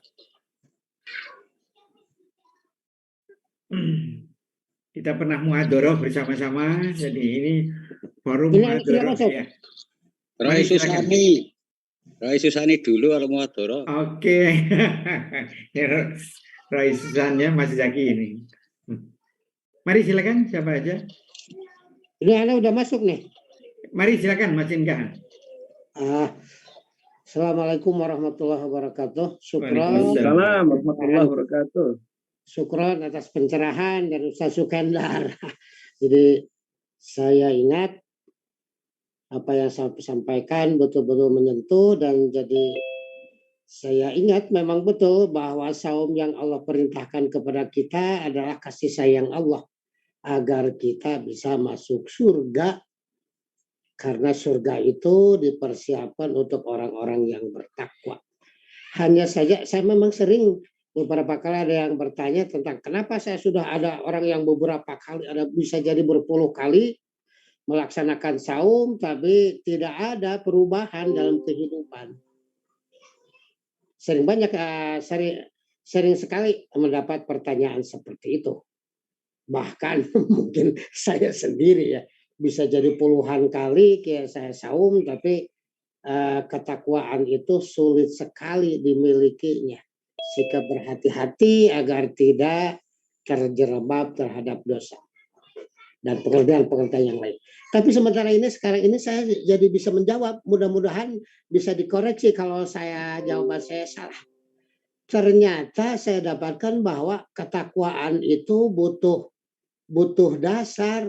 S2: Kita pernah muhadharah bersama-sama, jadi ini forum muhadharah ya.
S5: Roy Susani dulu kalau muhadharah.
S2: Oke. Roy Susannya Mas Zaki ini. Mari silakan siapa aja.
S6: Ini Anda udah masuk nih.
S2: Mari silakan Mas Inka.
S6: Assalamualaikum warahmatullahi wabarakatuh.
S4: Waalaikumsalam warahmatullahi wabarakatuh.
S6: Syukron atas pencerahan dari Ustaz Sukendar. Jadi saya ingat apa yang saya sampaikan betul-betul menyentuh, dan jadi saya ingat memang betul bahwa saum yang Allah perintahkan kepada kita adalah kasih sayang Allah agar kita bisa masuk surga, karena surga itu dipersiapkan untuk orang-orang yang bertakwa. Hanya saja saya memang sering beberapa kali ada yang bertanya tentang kenapa saya sudah ada orang yang beberapa kali, ada bisa jadi berpuluh kali melaksanakan saum tapi tidak ada perubahan dalam kehidupan. Sering sekali mendapat pertanyaan seperti itu. Bahkan mungkin saya sendiri ya bisa jadi puluhan kali kayak saya saum, tapi ketakwaan itu sulit sekali dimilikinya. Sikap berhati-hati agar tidak terjerembab terhadap dosa dan pengertian-pengertian yang lain. Tapi sementara ini sekarang ini saya jadi bisa menjawab, mudah-mudahan bisa dikoreksi kalau jawaban saya salah. Ternyata saya dapatkan bahwa ketakwaan itu butuh dasar.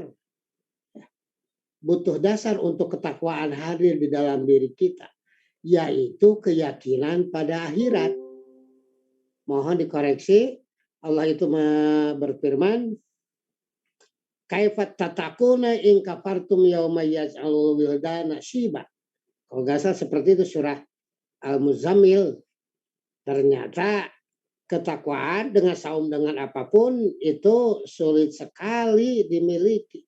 S6: Butuh dasar untuk ketakwaan hadir di dalam diri kita, yaitu keyakinan pada akhirat. Mohon dikoreksi, Allah itu berfirman, kaifat tatakuna in kafartum yauma yaj'alul wildana syiba. Kalau nggak salah seperti itu surah Al-Muzammil. Ternyata ketakwaan dengan saum dengan apapun itu sulit sekali dimiliki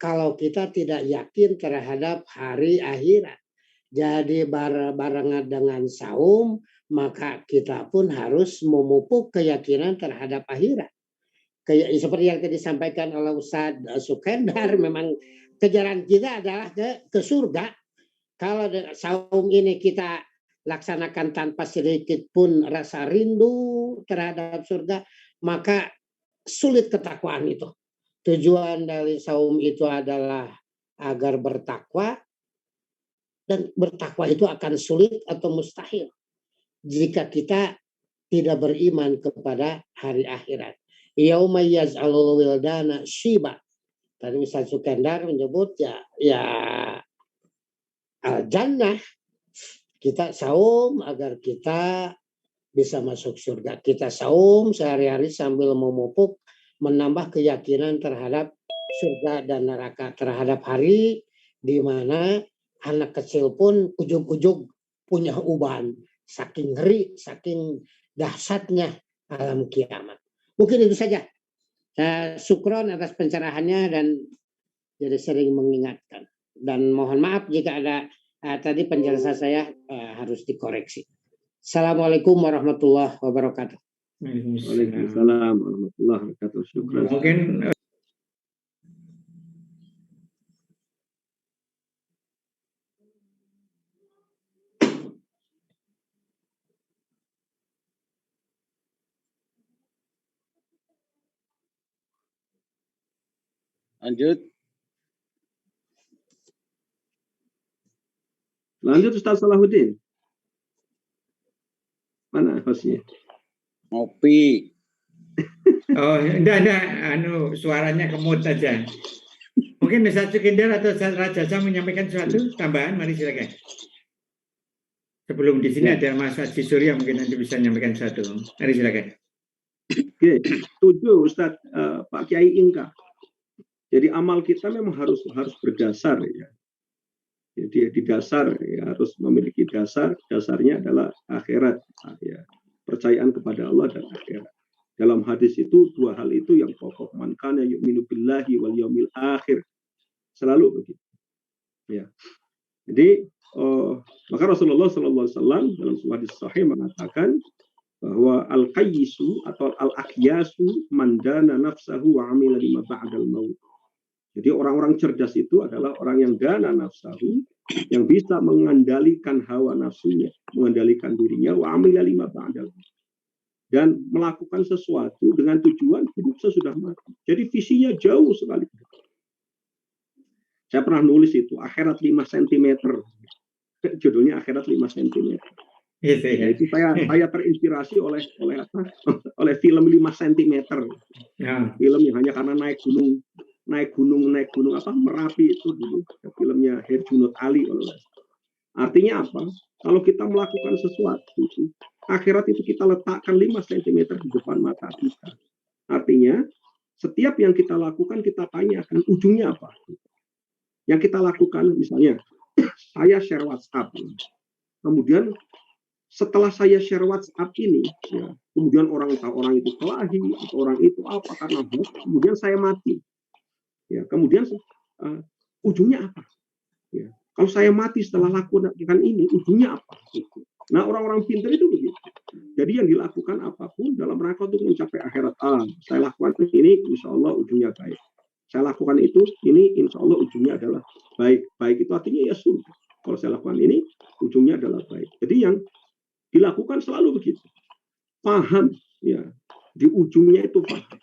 S6: kalau kita tidak yakin terhadap hari akhirat. Jadi barengan dengan saum, maka kita pun harus memupuk keyakinan terhadap akhirat. Kayak seperti yang tadi disampaikan oleh Ustaz Sukendar, memang kejaran kita adalah ke surga. Kalau saum ini kita laksanakan tanpa sedikit pun rasa rindu terhadap surga, maka sulit ketakwaan itu. Tujuan dari saum itu adalah agar bertakwa, dan bertakwa itu akan sulit atau mustahil jika kita tidak beriman kepada hari akhirat. Yauma yaz'alul wildana syiba. Tadi Ustaz Sukendar menyebut ya al-jannah. Kita saum agar kita bisa masuk surga. Kita saum sehari-hari sambil memupuk, menambah keyakinan terhadap surga dan neraka, terhadap hari di mana anak kecil pun ujung-ujung punya uban. Saking ngeri, saking dahsyatnya alam kiamat. Mungkin itu saja Syukron atas pencerahannya dan jadi sering mengingatkan. Dan mohon maaf jika ada tadi penjelasan saya harus dikoreksi. Assalamualaikum warahmatullahi wabarakatuh.
S4: Waalaikumsalam warahmatullahi wabarakatuh. Syukran.
S2: Mungkin
S4: Lanjut Ustaz Salahuddin. Mana hostnya?
S5: Ngopi.
S2: oh enggak, suaranya kemut aja. Mungkin Ustaz Sukendar atau Ustaz Rajaza menyampaikan sesuatu tambahan, mari silakan. Sebelum di sini ada Mas Haji Surya, mungkin nanti bisa menyampaikan sesuatu. Mari silakan.
S4: Oke, setuju Ustaz Pak Kiai Inka. Jadi amal kita memang harus berdasar ya. Jadi di dasar ya, harus memiliki dasarnya adalah akhirat ya. Percayaan kepada Allah dan akhirat. Dalam hadis itu dua hal itu yang pokok, man kana yu'minu billahi wal yaumil akhir. Selalu begitu. Ya. Jadi maka Rasulullah SAW dalam sebuah hadis sahih mengatakan bahwa al-qayyisu atau al-aqyasu man dana nafsahu wa amila lima ba'dal maut. Jadi orang-orang cerdas itu adalah orang yang dana nafsahu, yang bisa mengendalikan hawa nafsunya, mengendalikan dirinya, wa amila lima ba'dal maut, dan melakukan sesuatu dengan tujuan hidup sesudah mati. Jadi visinya jauh sekali. Saya pernah nulis itu akhirat 5 cm. Judulnya akhirat 5 cm.
S2: Yes,
S4: ya. Itu saya terinspirasi oleh film 5 cm. Ya. Film yang hanya karena naik gunung apa Merapi itu dulu, filmnya Herjunot Ali. Artinya apa? Kalau kita melakukan sesuatu, akhirat itu kita letakkan 5 cm di depan mata kita. Artinya setiap yang kita lakukan kita tanyakan ujungnya apa. Yang kita lakukan misalnya saya share WhatsApp, kemudian setelah saya share WhatsApp ini, ya, kemudian orang itu kelahi atau orang itu apa karena kemudian saya mati. Ya, kemudian ujungnya apa? Ya, kalau saya mati setelah lakukan ini, ujungnya apa? Nah, orang-orang pintar itu begitu. Jadi yang dilakukan apapun dalam rangka untuk mencapai akhirat. Saya lakukan ini, insya Allah ujungnya baik. Saya lakukan itu, ini insya Allah ujungnya adalah baik. Baik itu artinya ya surga. Kalau saya lakukan ini, ujungnya adalah baik. Jadi yang dilakukan selalu begitu. Paham, ya, di ujungnya itu paham.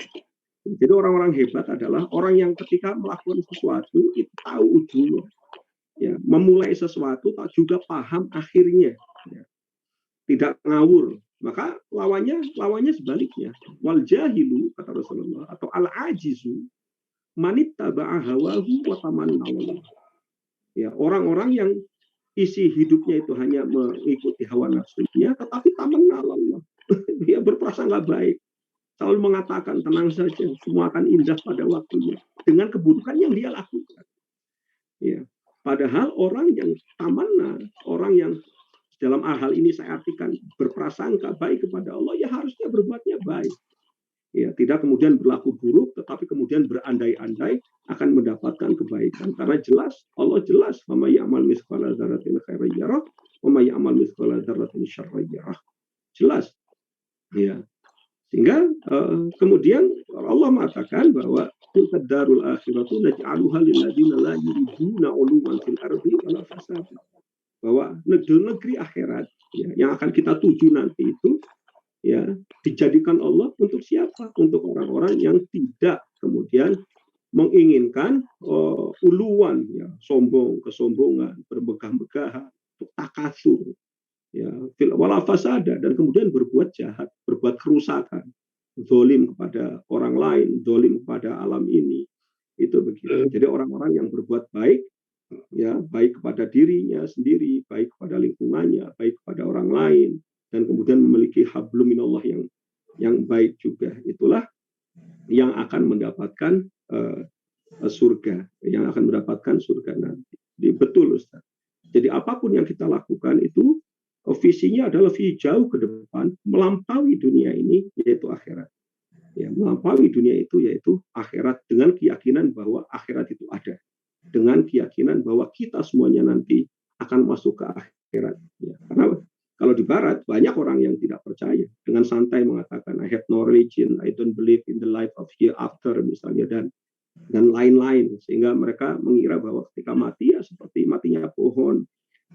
S4: Jadi orang-orang hebat adalah orang yang ketika melakukan sesuatu itu tahu ujungnya, ya, memulai sesuatu tak juga paham akhirnya, ya. Tidak ngawur. Maka lawannya sebaliknya. Wal jahilu kata Rasulullah atau al ajizu manittaba'a hawahu wa tamanna. Ya, orang-orang yang isi hidupnya itu hanya mengikuti hawa nafsunya, tetapi tamanna Allah. Dia berprasangka baik. Selalu mengatakan tenang saja, semua akan indah pada waktunya dengan keburukan yang dia lakukan. Ya, padahal orang yang tamanna, orang yang dalam hal ini saya artikan berprasangka baik kepada Allah, ya harusnya berbuatnya baik. Ya, tidak kemudian berlaku buruk, tetapi kemudian berandai-andai akan mendapatkan kebaikan. Karena jelas, Allah jelas, wa may ya'mal mithqala dzarratin khairan yarah, wa may ya'mal mithqala dzarratin syarran yarah. Jelas. Ya. Sehingga kemudian Allah mengatakan bahwa tilkad darul akhiratu naj'aluha lil ladzina la yuriduna 'uluwan fil ardi wala fasad. Bahwa negeri akhirat, ya, yang akan kita tuju nanti itu, ya, dijadikan Allah untuk siapa? Untuk orang-orang yang tidak kemudian menginginkan uluan, ya, kesombongan, bermegah-megahan, takasur, ya, wala fasada, dan kemudian berbuat jahat, berbuat kerusakan, zalim kepada orang lain, zalim kepada alam ini. Itu begitu. Jadi orang-orang yang berbuat baik, ya, baik kepada dirinya sendiri, baik kepada lingkungannya, baik kepada orang lain, dan kemudian memiliki hablum minallah yang baik juga, itulah yang akan mendapatkan surga, yang akan mendapatkan surga nanti. Jadi, betul Ustaz. Jadi apapun yang kita lakukan itu visinya adalah visi jauh ke depan, melampaui dunia ini, yaitu akhirat. ya, melampaui dunia itu, yaitu akhirat, dengan keyakinan bahwa akhirat itu ada, dengan keyakinan bahwa kita semuanya nanti akan masuk ke akhirat. Ya, karena kalau di Barat banyak orang yang tidak percaya, dengan santai mengatakan I have no religion, I don't believe in the life of hereafter misalnya, dan lain-lain, sehingga mereka mengira bahwa ketika mati ya seperti matinya pohon,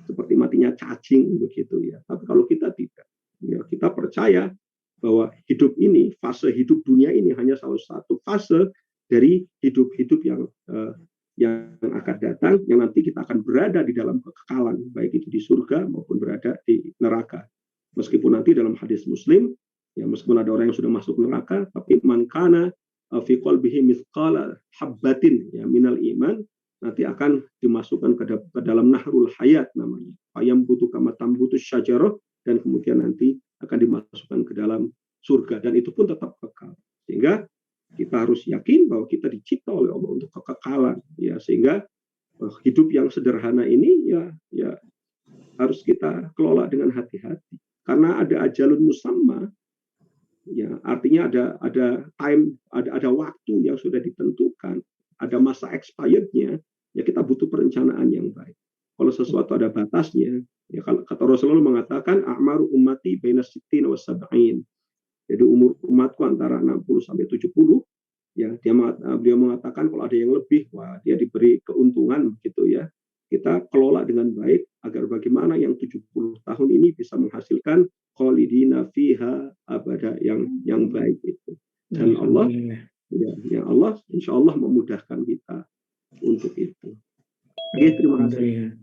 S4: seperti matinya cacing begitu ya. Tapi kalau kita tidak, ya, kita percaya bahwa hidup ini, fase hidup dunia ini hanya salah satu fase dari hidup-hidup yang akan datang, yang nanti kita akan berada di dalam kekekalan, baik itu di surga maupun berada di neraka. Meskipun nanti dalam hadis Muslim, ya, meskipun ada orang yang sudah masuk neraka, tapi man kana fi qalbihi mithqala habbatin, ya, minal iman, nanti akan dimasukkan ke dalam nahrul hayat namanya, ayam butuh kama tambutus syajarah, dan kemudian nanti akan dimasukkan ke dalam surga, dan itu pun tetap kekal. Sehingga kita harus yakin bahwa kita dicipta oleh Allah untuk kekekalan, ya, sehingga hidup yang sederhana ini ya harus kita kelola dengan hati-hati, karena ada ajalun musamma, ya, artinya ada time, ada waktu yang sudah ditentukan, ada masa expirednya. Ya, kita butuh perencanaan yang baik. Kalau sesuatu ada batasnya, ya, kalau kata Rasulullah mengatakan a'maru ummati baina sittin wa sab'in. Jadi umur umatku antara 60 sampai 70, ya, beliau mengatakan kalau ada yang lebih, wah, dia diberi keuntungan gitu ya. Kita kelola dengan baik agar bagaimana yang 70 tahun ini bisa menghasilkan khalidina fiha abada yang baik itu. Dan Allah, ya Allah insya Allah memudahkan kita untuk itu. Oke, terima kasih.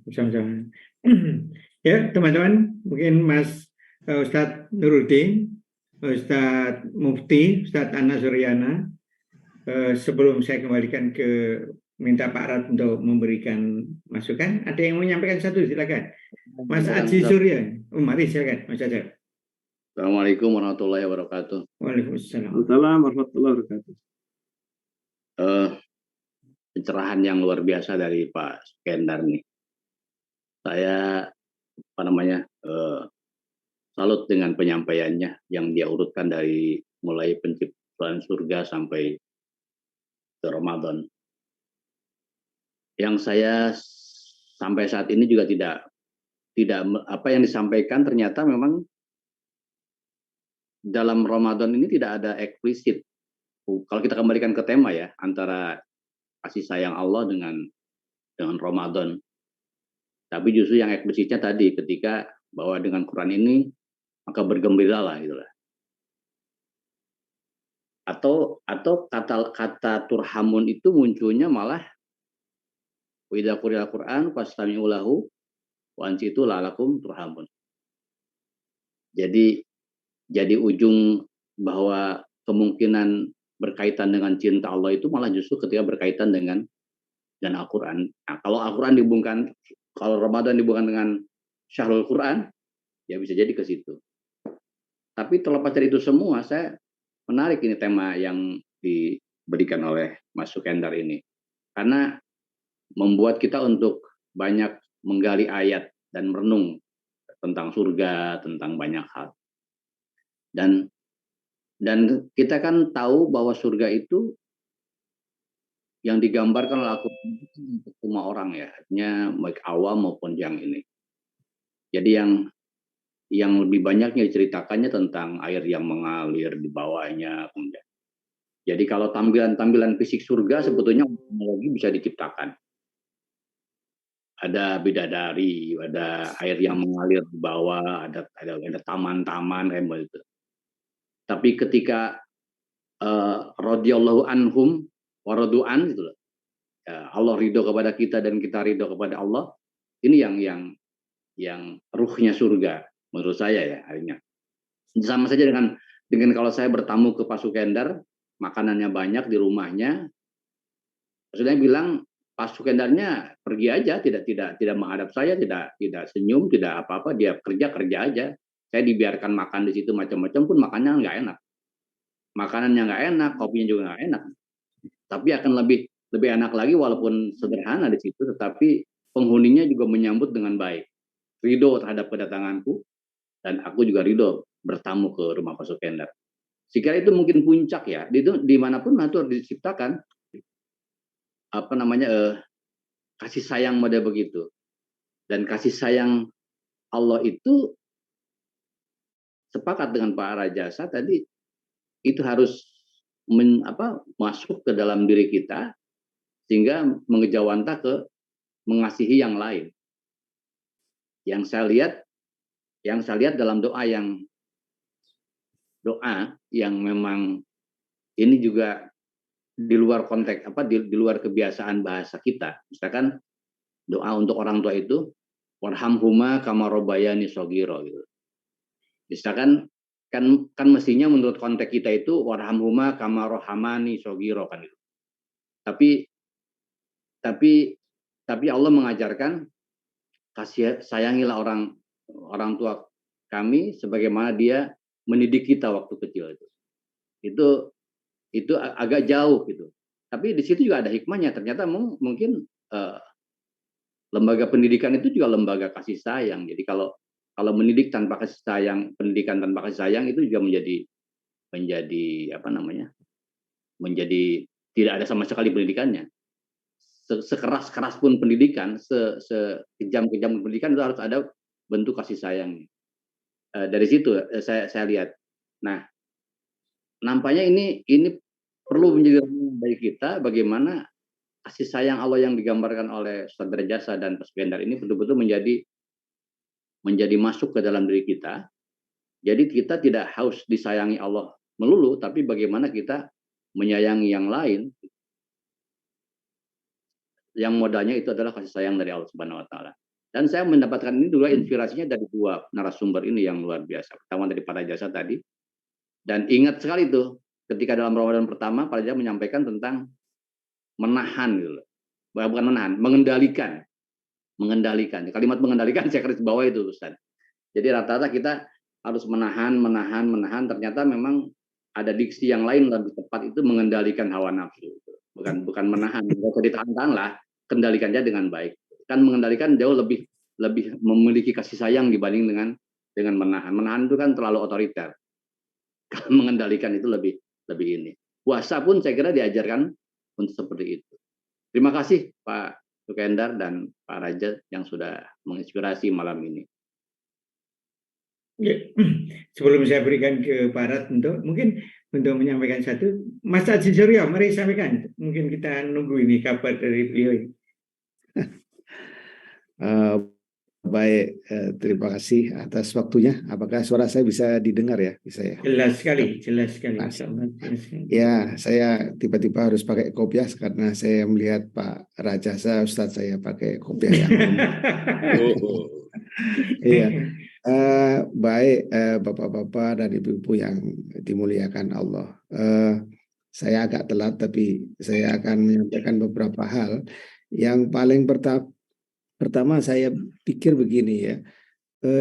S2: Ya, teman-teman, mungkin Mas Ustadz Nuruddin, Ustadz Mufti, Ustadz Ana Suryana, sebelum saya kembalikan ke minta Pak Rad untuk memberikan masukan, ada yang mau menyampaikan satu, silakan. Mas Aji Surya, mari silakan, Mas Aji.
S5: Assalamualaikum warahmatullahi wabarakatuh.
S2: Waalaikumsalam.
S4: Assalamualaikum warahmatullahi wabarakatuh.
S5: Pencerahan yang luar biasa dari Pak Sukendar nih. Saya salut dengan penyampaiannya yang dia urutkan dari mulai penciptaan surga sampai ke Ramadan. Yang saya sampai saat ini juga tidak apa yang disampaikan ternyata memang dalam Ramadan ini tidak ada eksplisit. Kalau kita kembalikan ke tema ya, antara kasih sayang Allah dengan Ramadan. Tapi justru yang eksplisitnya tadi ketika bahwa dengan Quran ini maka bergembiralah gitu lah. Atau kata turhamun itu munculnya malah wa idza quri'al Qur'an fastami'u lahu wa ansitu la'alakum turhamun. Jadi ujung bahwa kemungkinan berkaitan dengan cinta Allah itu malah justru ketika berkaitan dengan Al-Quran. Nah, kalau Al-Quran dihubungkan, kalau Ramadan dihubungkan dengan Syahrul Quran, ya bisa jadi ke situ. Tapi terlepas dari itu semua, saya menarik ini tema yang diberikan oleh Mas Sukendar ini. Karena membuat kita untuk banyak menggali ayat dan merenung tentang surga, tentang banyak hal. Dan kita kan tahu bahwa surga itu yang digambarkan oleh Al-Quran untuk semua orang ya, artinya baik awam maupun yang ini. Jadi yang lebih banyaknya diceritakannya tentang air yang mengalir di bawahnya. Jadi kalau tampilan fisik surga sebetulnya lagi bisa diciptakan. Ada bidadari, ada air yang mengalir di bawah, ada taman-taman kayak begitu. Tapi ketika radhiyallahu anhum wa radu'an gitu loh. Allah ridho kepada kita dan kita ridho kepada Allah. Ini yang ruhnya surga menurut saya ya akhirnya. Sama saja dengan kalau saya bertamu ke Pak Sukendar, makanannya banyak di rumahnya. Maksudnya bilang Pak Sukendarnya pergi aja, tidak menghadap saya, tidak senyum, tidak apa-apa, dia kerja aja. Saya dibiarkan makan di situ macam-macam pun makannya nggak enak. Makanannya nggak enak, kopinya juga nggak enak. Tapi akan lebih enak lagi walaupun sederhana di situ, tetapi penghuninya juga menyambut dengan baik. Ridho terhadap kedatanganku, dan aku juga ridho bertamu ke rumah Pak Sukendar. Sekira itu mungkin puncak ya. Itu dimanapun natur diciptakan kasih sayang model begitu. Dan kasih sayang Allah itu sepakat dengan Pak Rajasa tadi, itu harus masuk ke dalam diri kita sehingga mengejawantah ke mengasihi yang lain. Yang saya lihat dalam doa yang memang ini juga di luar konteks di luar kebiasaan bahasa kita. Misalkan doa untuk orang tua itu warhamhuma kama robbayani shogiro gitu. Misalkan kan mestinya menurut konteks kita itu warhamhuma kama rohamani shogiro kan gitu. Tapi Allah mengajarkan sayangilah orang tua kami sebagaimana dia mendidik kita waktu kecil itu agak jauh gitu. Tapi di situ juga ada hikmahnya. Ternyata mungkin lembaga pendidikan itu juga lembaga kasih sayang. Jadi kalau mendidik tanpa kasih sayang, pendidikan tanpa kasih sayang itu juga menjadi tidak ada sama sekali pendidikannya. Sekeras-keras pun pendidikan, sekejam-kejam pendidikan itu harus ada bentuk kasih sayang. Dari situ saya lihat. Nah, nampaknya ini perlu menjadi bagi kita bagaimana kasih sayang Allah yang digambarkan oleh Ustaz Rajasa dan Pak Sukendar ini betul-betul menjadi masuk ke dalam diri kita. Jadi kita tidak harus disayangi Allah melulu, tapi bagaimana kita menyayangi yang lain. Yang modalnya itu adalah kasih sayang dari Allah Subhanahu wa taala. Dan saya mendapatkan ini dua inspirasinya dari dua narasumber ini yang luar biasa. Pertama dari Pak Rajasa tadi. Dan ingat sekali tuh ketika dalam Ramadan pertama Pak Rajasa menyampaikan tentang menahan gitu. Bukan menahan, mengendalikan. Kalimat mengendalikan saya garis bawah itu Ustaz. Jadi rata-rata kita harus menahan. Ternyata memang ada diksi yang lain lebih tepat itu mengendalikan hawa nafsu. Bukan menahan. Nggak usah ditahan-tahan lah. Kendalikannya dengan baik. Kan mengendalikan jauh lebih memiliki kasih sayang dibanding dengan menahan. Menahan itu kan terlalu otoriter. Kalau mengendalikan itu lebih ini. Puasa pun saya kira diajarkan untuk seperti itu. Terima kasih Pak Sukendar dan Pak Raja yang sudah menginspirasi malam ini.
S2: Ya, sebelum saya berikan ke Pak Rat untuk menyampaikan satu, Mas Haji Suryo, mari sampaikan. Mungkin kita nunggu ini kabar dari beliau.
S7: Baik, terima kasih atas waktunya. Apakah suara saya bisa didengar ya? Bisa ya?
S2: Jelas sekali.
S7: Ya, saya tiba-tiba harus pakai kopiah karena saya melihat Pak Rajasa, Ustadz saya pakai kopiah yang Iya. Baik, Bapak-bapak dan Ibu-ibu yang dimuliakan Allah. Saya agak telat tapi saya akan menyampaikan beberapa hal. Yang paling pertama saya pikir begini ya,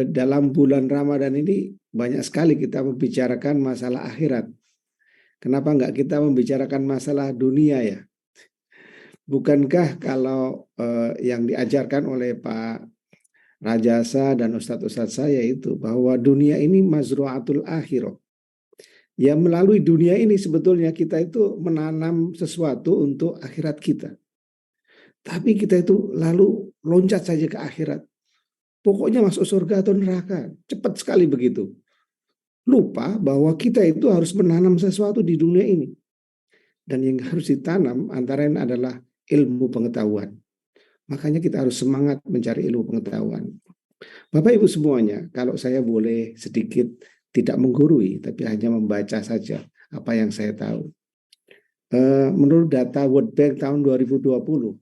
S7: dalam bulan Ramadan ini banyak sekali kita membicarakan masalah akhirat. Kenapa enggak kita membicarakan masalah dunia ya? Bukankah kalau yang diajarkan oleh Pak Rajasa dan ustadz-ustadz saya itu bahwa dunia ini mazru'atul akhirah. Ya melalui dunia ini sebetulnya kita itu menanam sesuatu untuk akhirat kita. Tapi kita itu lalu loncat saja ke akhirat. Pokoknya masuk surga atau neraka. Cepat sekali begitu. Lupa bahwa kita itu harus menanam sesuatu di dunia ini. Dan yang harus ditanam antara lain adalah ilmu pengetahuan. Makanya kita harus semangat mencari ilmu pengetahuan. Bapak Ibu semuanya, kalau saya boleh sedikit tidak menggurui, tapi hanya membaca saja apa yang saya tahu. Menurut data World Bank tahun 2020,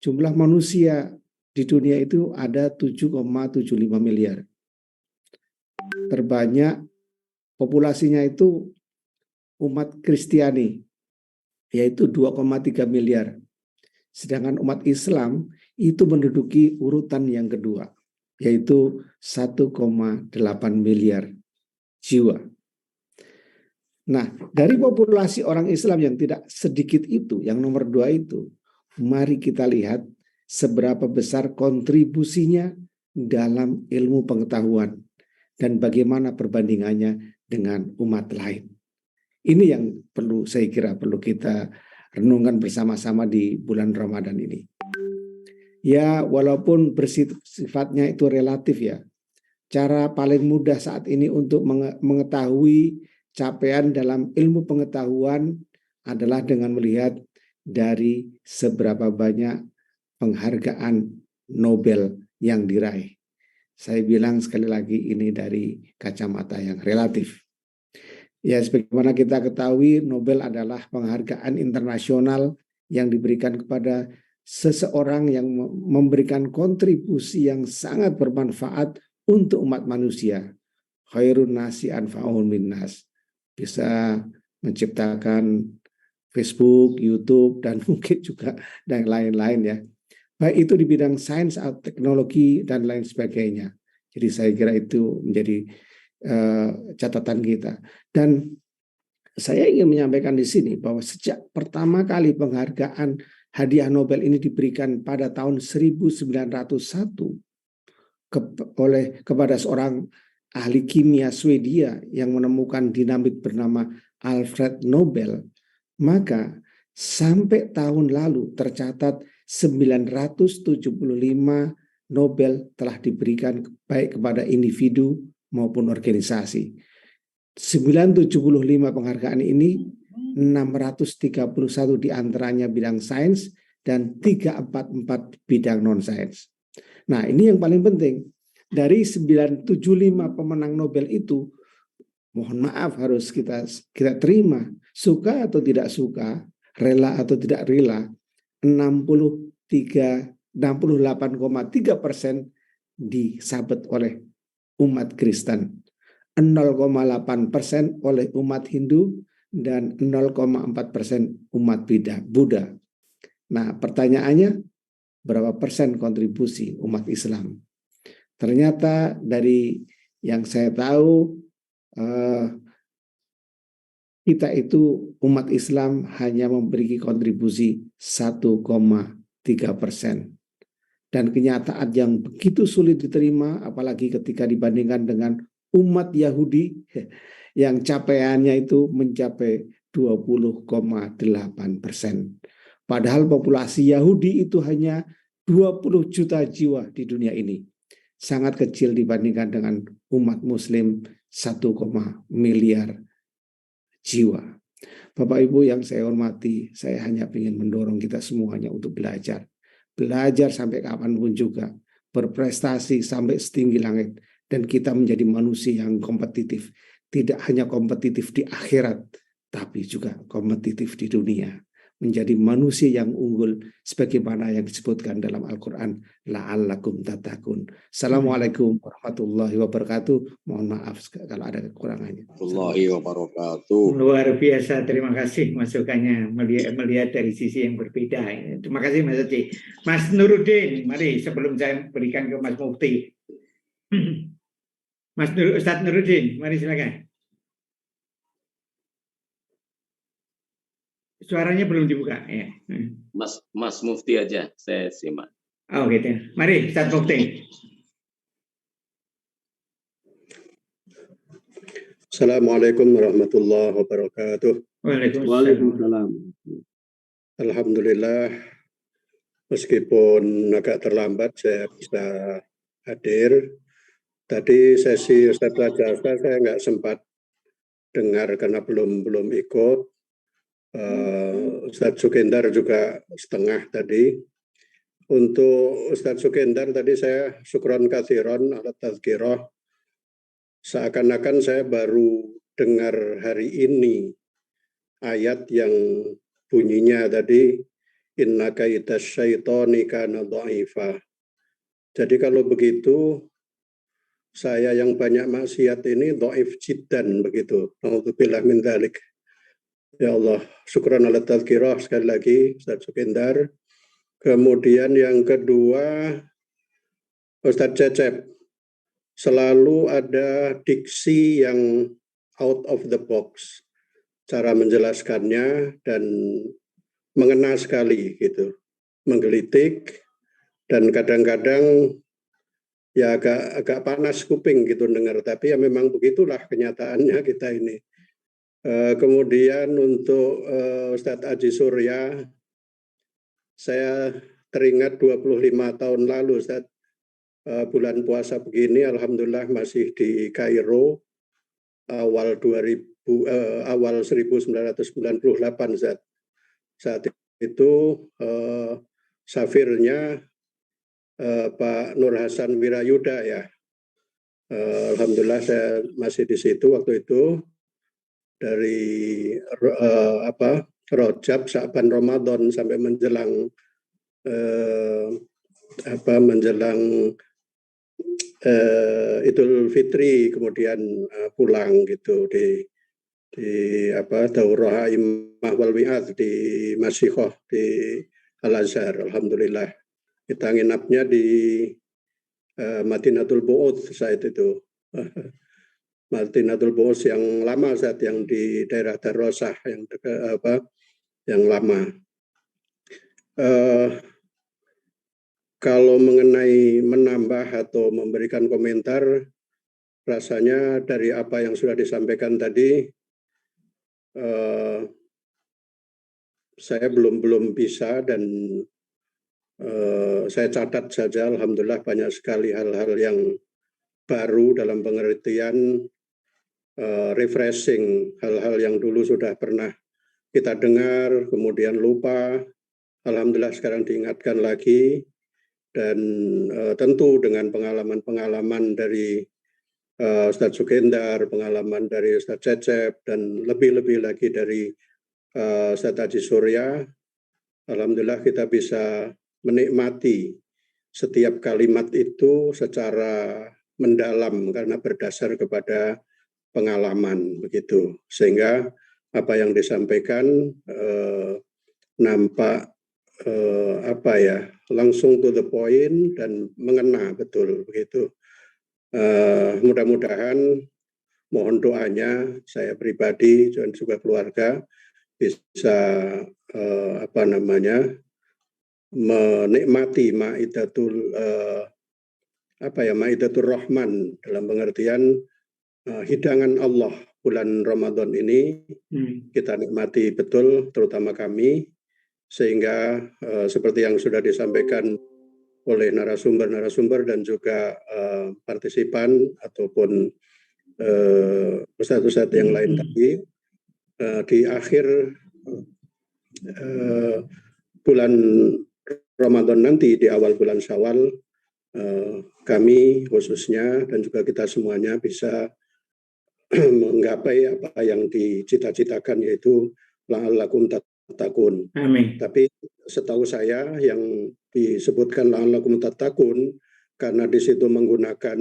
S7: jumlah manusia di dunia itu ada 7,75 miliar. Terbanyak populasinya itu umat Kristiani, yaitu 2,3 miliar. Sedangkan umat Islam itu menduduki urutan yang kedua, yaitu 1,8 miliar jiwa. Nah, dari populasi orang Islam yang tidak sedikit itu, yang nomor 2 itu, mari kita lihat seberapa besar kontribusinya dalam ilmu pengetahuan dan bagaimana perbandingannya dengan umat lain. Ini yang saya kira perlu kita renungkan bersama-sama di bulan Ramadan ini. Ya, walaupun sifatnya itu relatif ya, cara paling mudah saat ini untuk mengetahui capaian dalam ilmu pengetahuan adalah dengan melihat dari seberapa banyak penghargaan Nobel yang diraih. Saya bilang sekali lagi ini dari kacamata yang relatif. Ya, sebagaimana kita ketahui, Nobel adalah penghargaan internasional yang diberikan kepada seseorang yang memberikan kontribusi yang sangat bermanfaat untuk umat manusia. Khairun nasi anfa'uhum linnas. Bisa menciptakan Facebook, YouTube, dan mungkin juga dan lain-lain ya. Baik itu di bidang sains, teknologi, dan lain sebagainya. Jadi saya kira itu menjadi catatan kita. Dan saya ingin menyampaikan di sini bahwa sejak pertama kali penghargaan hadiah Nobel ini diberikan pada tahun 1901 kepada seorang ahli kimia Swedia yang menemukan dinamit bernama Alfred Nobel, maka sampai tahun lalu tercatat 975 Nobel telah diberikan baik kepada individu maupun organisasi. 975 penghargaan ini, 631 diantaranya bidang sains dan 344 bidang non-sains. Nah, ini yang paling penting. Dari 975 pemenang Nobel itu, mohon maaf harus kita terima, suka atau tidak suka, rela atau tidak rela, 68,3% disabet oleh umat Kristen, 0,8% oleh umat Hindu, dan 0,4% umat Buddha. Nah, pertanyaannya, berapa persen kontribusi umat Islam? Ternyata dari yang saya tahu, kita itu umat Islam hanya memberi kontribusi 1,3%. Dan kenyataan yang begitu sulit diterima, apalagi ketika dibandingkan dengan umat Yahudi yang capaiannya itu mencapai 20,8%. Padahal populasi Yahudi itu hanya 20 juta jiwa di dunia ini. Sangat kecil dibandingkan dengan umat Muslim 1, miliar jiwa. Bapak Ibu yang saya hormati, saya hanya ingin mendorong kita semuanya untuk belajar. Belajar sampai kapanpun juga, berprestasi sampai setinggi langit, dan kita menjadi manusia yang kompetitif. Tidak hanya kompetitif di akhirat, tapi juga kompetitif di dunia. Menjadi manusia yang unggul sebagaimana yang disebutkan dalam Al-Quran, la'allakum tattaqun. Assalamualaikum warahmatullahi wabarakatuh. Mohon maaf kalau ada kekurangannya.
S8: Warahmatullahi wabarakatuh.
S2: Luar biasa, terima kasih masukannya, melihat dari sisi yang berbeda. Terima kasih Mas Haji. Mas Nuruddin, mari sebelum saya berikan ke Mas Mufti. Ustadz Nuruddin, mari silakan. Suaranya belum dibuka ya.
S8: Mas Mufti aja, saya simak.
S2: Oh gitu. Mari Ustadz Mufti.
S9: Assalamualaikum warahmatullahi wabarakatuh.
S2: Waalaikumsalam.
S9: Alhamdulillah, meskipun agak terlambat saya bisa hadir. Tadi sesi Ustadz Rajasa saya nggak sempat dengar karena belum ikut. Ustadz Sukendar juga setengah tadi. Untuk Ustadz Sukendar tadi saya syukron katsiron ala tazkirah. Seakan-akan saya baru dengar hari ini ayat yang bunyinya tadi inna kaidas syaitoni kana dha'ifa. Jadi kalau begitu saya yang banyak maksiat ini dhaif jiddan begitu. Nauzubillah min dzalik. Ya Allah, syukran ala tazkirah sekali lagi Ustadz Sukendar. Kemudian yang kedua, Ustadz Cecep, selalu ada diksi yang out of the box. Cara menjelaskannya dan mengena sekali gitu. Menggelitik dan kadang-kadang ya agak panas kuping gitu dengar, tapi ya memang begitulah kenyataannya kita ini. Kemudian untuk Ustadz Aji Surya, saya teringat 25 tahun lalu Ustadz, bulan puasa begini alhamdulillah masih di Kairo awal 1998 Ustadz. Saat itu safirnya Pak Nur Hasan Wirayuda ya. Alhamdulillah saya masih di situ waktu itu dari Rajab, Sa'ban, Ramadan sampai menjelang Idul Fitri, kemudian pulang gitu di Daurah Imah wal Wi'ad di Masyihoh di Al-Azhar. Alhamdulillah kita nginapnya di Madinatul Bu'ud saat itu. Madinatul Bu'ud yang lama saat yang di daerah Darosah yang lama. Kalau mengenai menambah atau memberikan komentar, rasanya dari apa yang sudah disampaikan tadi, saya belum bisa dan saya catat saja. Alhamdulillah banyak sekali hal-hal yang baru dalam pengertian refreshing, hal-hal yang dulu sudah pernah kita dengar, kemudian lupa. Alhamdulillah sekarang diingatkan lagi, dan tentu dengan pengalaman-pengalaman dari Ustadz Sukendar, pengalaman dari Ustadz Cecep, dan lebih-lebih lagi dari Ustadz Aji Surya, alhamdulillah kita bisa menikmati setiap kalimat itu secara mendalam karena berdasar kepada pengalaman begitu, sehingga apa yang disampaikan nampak langsung to the point dan mengena betul begitu. Mudah-mudahan mohon doanya saya pribadi dan juga keluarga bisa menikmati Maidatul Maidatul Rahman dalam pengertian hidangan Allah bulan Ramadan ini kita nikmati betul, terutama kami, sehingga seperti yang sudah disampaikan oleh narasumber dan juga partisipan ataupun ustadz-ustadz yang lain tadi, di akhir bulan Ramadan nanti, di awal bulan Syawal, kami khususnya dan juga kita semuanya bisa menggapai apa yang dicita-citakan, yaitu la'allakum tattaqun.
S2: Amin.
S9: Tapi setahu saya yang disebutkan la'allakum tattaqun karena di situ menggunakan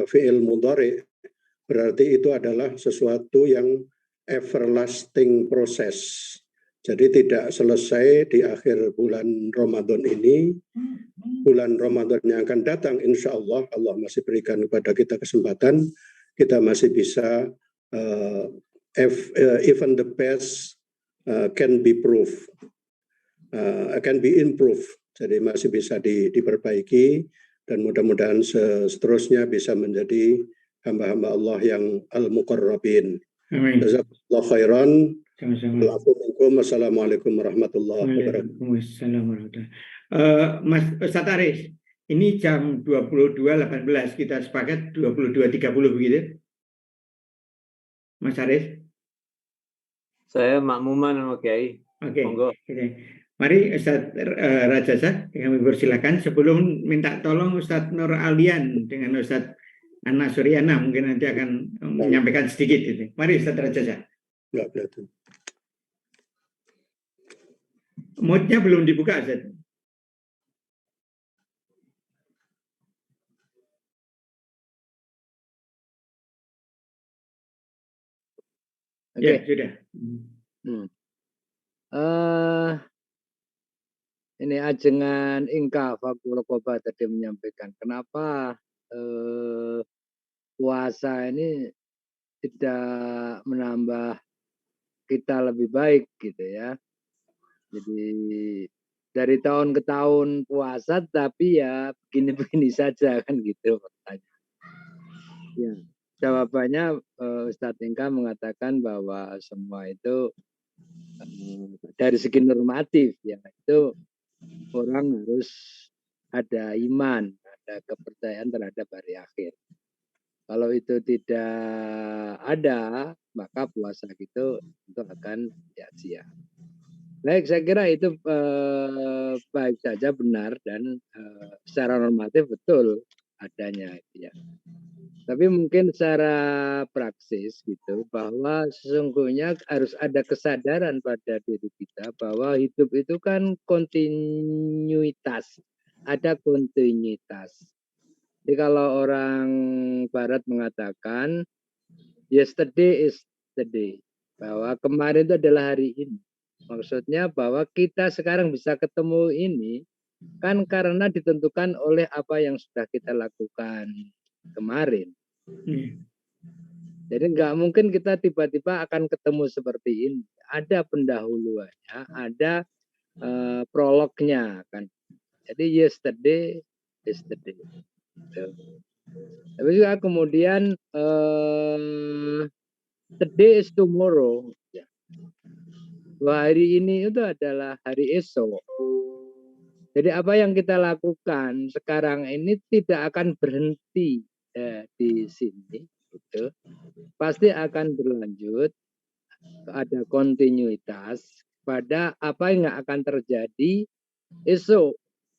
S9: fi'il mudhari, berarti itu adalah sesuatu yang everlasting proses. Jadi tidak selesai di akhir bulan Ramadan ini. Bulan Ramadan yang akan datang, insya Allah, Allah masih berikan kepada kita kesempatan, kita masih bisa even the best can be improved. Jadi masih bisa diperbaiki, dan mudah-mudahan seterusnya bisa menjadi hamba-hamba Allah yang al-muqarrabin.
S2: Amin.
S9: Jazakallahu khairan.
S2: Sama-sama.
S9: Assalamualaikum warahmatullahi wabarakatuh.
S2: Waalaikumsalam warahmatullahi wabarakatuh. Mas Ustadz Aris, ini jam 22.18, kita sepakat 22.30 begitu? Mas Aris?
S10: Saya makmuman sama Kiai.
S2: Oke.
S10: Monggo.
S2: Mari Ustadz Rajasa, kami persilakan. Sebelum minta tolong Ustadz Nur Alian dengan Ustadz Ana Suryana mungkin nanti akan menyampaikan sedikit itu. Mari Ustadz Rajasa. Mute-nya belum dibuka, Ustadz.
S3: Oke.
S2: Ya, sudah.
S3: Ini ajengan Inka Fakurokoba tadi menyampaikan kenapa puasa ini tidak menambah kita lebih baik gitu ya. Jadi dari tahun ke tahun puasa tapi ya begini-begini saja kan gitu pertanyaan. Ya. Jawabannya Ustadz Inka mengatakan bahwa semua itu dari segi normatif ya itu orang harus ada iman, ada kepercayaan terhadap hari akhir. Kalau itu tidak ada, maka puasa itu akan sia-sia. Baik, saya kira itu baik saja benar dan secara normatif betul adanya ya. Tapi mungkin secara praksis gitu bahwa sesungguhnya harus ada kesadaran pada diri kita bahwa hidup itu kan kontinuitas, ada kontinuitas. Jadi kalau orang Barat mengatakan yesterday is the day, bahwa kemarin itu adalah hari ini. Maksudnya bahwa kita sekarang bisa ketemu ini kan karena ditentukan oleh apa yang sudah kita lakukan kemarin. Jadi nggak mungkin kita tiba-tiba akan ketemu seperti ini. Ada pendahuluannya, ada prolognya kan. Jadi yesterday is the day. Tapi juga kemudian today is tomorrow. Ya. Hari ini itu adalah hari esok. Jadi apa yang kita lakukan sekarang ini tidak akan berhenti di sini. Gitu. Pasti akan berlanjut, ada kontinuitas pada apa yang akan terjadi esok.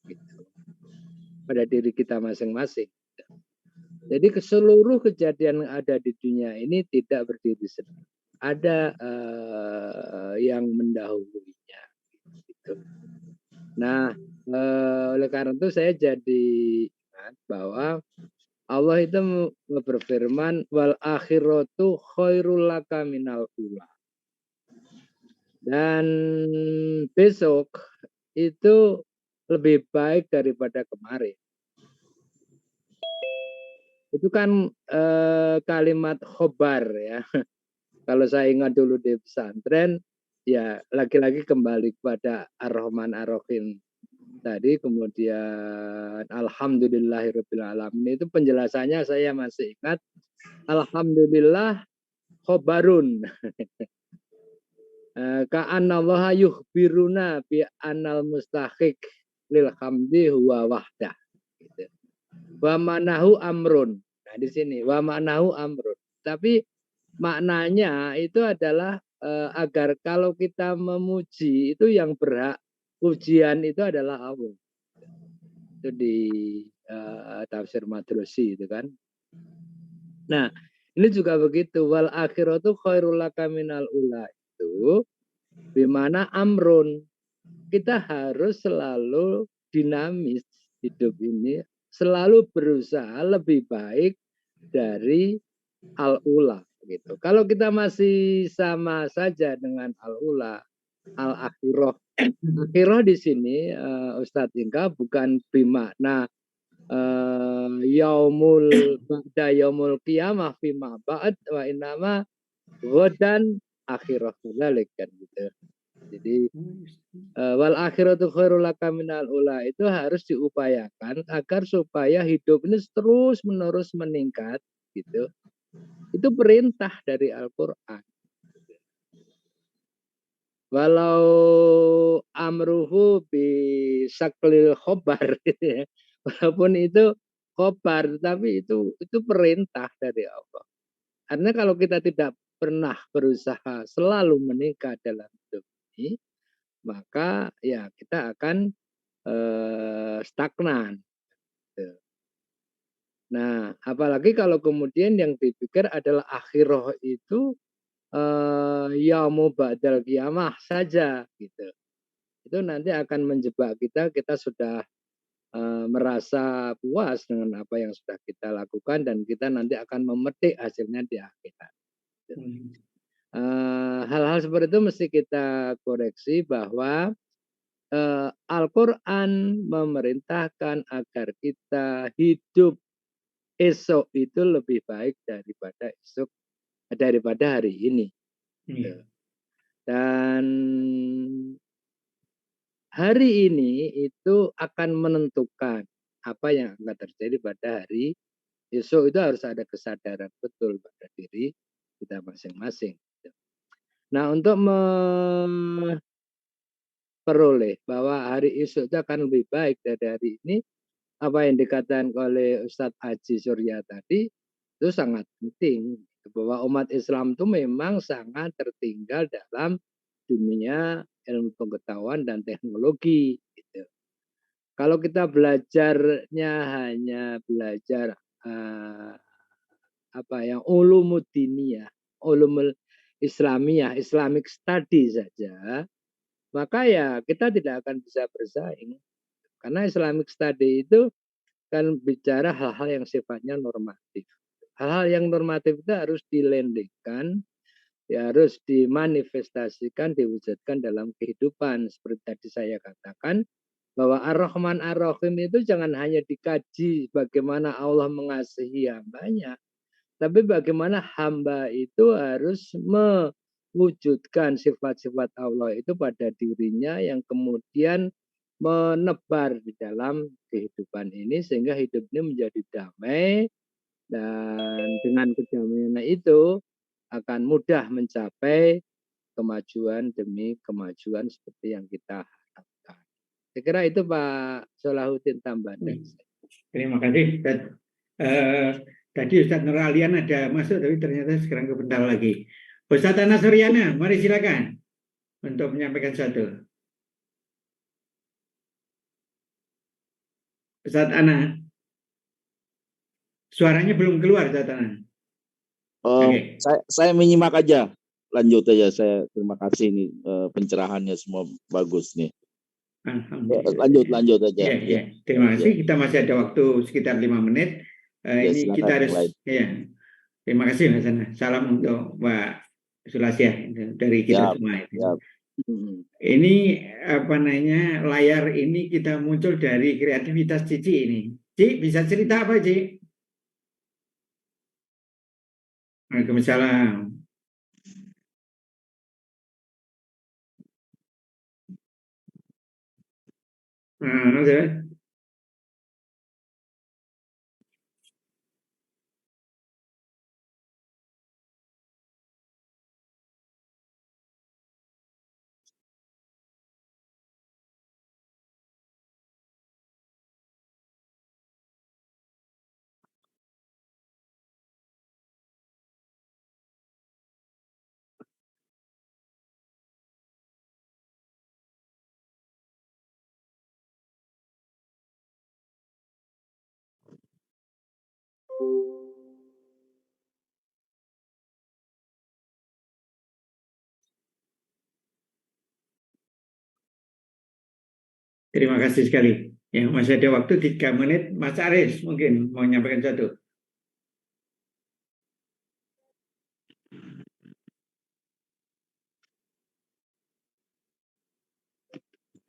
S3: Gitu. Pada diri kita masing-masing. Jadi seluruh kejadian yang ada di dunia ini tidak berdiri sendiri. Ada yang mendahulunya. Gitu. Nah, oleh karena itu saya jadi ingat bahwa Allah itu berfirman wal akhiratu khairul laka minal ula. Dan besok itu lebih baik daripada kemarin. Itu kan kalimat khobar ya. Kalau saya ingat dulu di pesantren, ya lagi-lagi kembali kepada Ar-Rahman Ar-Rahim tadi, kemudian Alhamdulillahirabbil alamin itu penjelasannya saya masih ingat. Alhamdulillah khobarun. Ka'annallaha yukhbiruna bi annal mustahiq lil hamdi huwa wahdah. Gitu. Wa manahu amrun. Nah di sini wa manahu amrun. Tapi maknanya itu adalah agar kalau kita memuji itu yang berhak pujian itu adalah Allah. Itu di tafsir Madrosi itu kan. Nah, ini juga begitu wal akhiratu khairul laka minal ula itu bimana amrun. Kita harus selalu dinamis hidup ini, selalu berusaha lebih baik dari al-ula gitu. Kalau kita masih sama saja dengan al-ula, al-akhirah. Akhirah di sini Ustadz Inka bukan bermakna yaumul ba'da yaumul qiyamah fima ba'd wa innama ghadan akhirah dzalik kan gitu. Jadi wal akhiratu khairul laka minal ula itu harus diupayakan agar supaya hidup ini terus menerus meningkat gitu. Itu perintah dari Al-Qur'an. Walau amruhu bi saklil khobar gitu ya. Walaupun itu khobar tapi itu perintah dari Allah. Karena kalau kita tidak pernah berusaha selalu meningkat dalam hidup ini, maka ya kita akan stagnan. Nah, apalagi kalau kemudian yang dipikir adalah akhirah itu yaumu ba'dal qiyamah saja gitu. Itu nanti akan menjebak kita sudah merasa puas dengan apa yang sudah kita lakukan dan kita nanti akan memetik hasilnya di akhirat. Hal-hal seperti itu mesti kita koreksi bahwa Al-Quran memerintahkan agar kita hidup esok itu lebih baik daripada hari ini. Dan hari ini itu akan menentukan apa yang akan terjadi pada hari Esok itu harus ada kesadaran betul pada diri kita masing-masing. Nah, untuk memperoleh bahwa hari esok itu akan lebih baik dari hari ini, apa yang dikatakan oleh Ustadz Haji Surya tadi itu sangat penting, bahwa umat Islam itu memang sangat tertinggal dalam dunia ilmu pengetahuan dan teknologi. Gitu. Kalau kita belajarnya hanya belajar ulumuddiniyah, ulumul islamiyah, Islamic study saja, maka ya kita tidak akan bisa bersaing. Karena Islamic study itu kan bicara hal-hal yang sifatnya normatif. Hal-hal yang normatif itu harus dilandingkan, ya harus dimanifestasikan, diwujudkan dalam kehidupan. Seperti tadi saya katakan, bahwa Ar-Rahman Ar-Rahim itu jangan hanya dikaji bagaimana Allah mengasihi hambanya, tapi bagaimana hamba itu harus mewujudkan sifat-sifat Allah itu pada dirinya yang kemudian menebar di dalam kehidupan ini sehingga hidup ini menjadi damai, dan dengan kedamaian itu akan mudah mencapai kemajuan demi kemajuan seperti yang kita harapkan. Saya kira itu Pak Solahuddin tambahan.
S2: Terima kasih. Tadi Ustadz Nur Alian ada masuk tapi ternyata sekarang kebentar lagi. Ustadz Ana Suryana, mari silakan untuk menyampaikan satu. Ustadz Ana, suaranya belum keluar, Ustadz Ana.
S11: Okay. Saya menyimak aja, lanjut aja. Saya terima kasih nih pencerahannya semua bagus nih. Lanjut aja.
S2: Ya. Terima kasih. Kita masih ada waktu sekitar 5 menit. Ini kita harus. Ya. Terima kasih Mas Ana. Salam untuk Mbak Sulasya dari kita semua. Ini layar ini kita muncul dari kreativitas Cici ini. Ci, bisa cerita apa, Ci? Waalaikumsalam. Terima kasih sekali. Ya, masih ada waktu 3 menit. Mas Aris mungkin mau menyampaikan satu.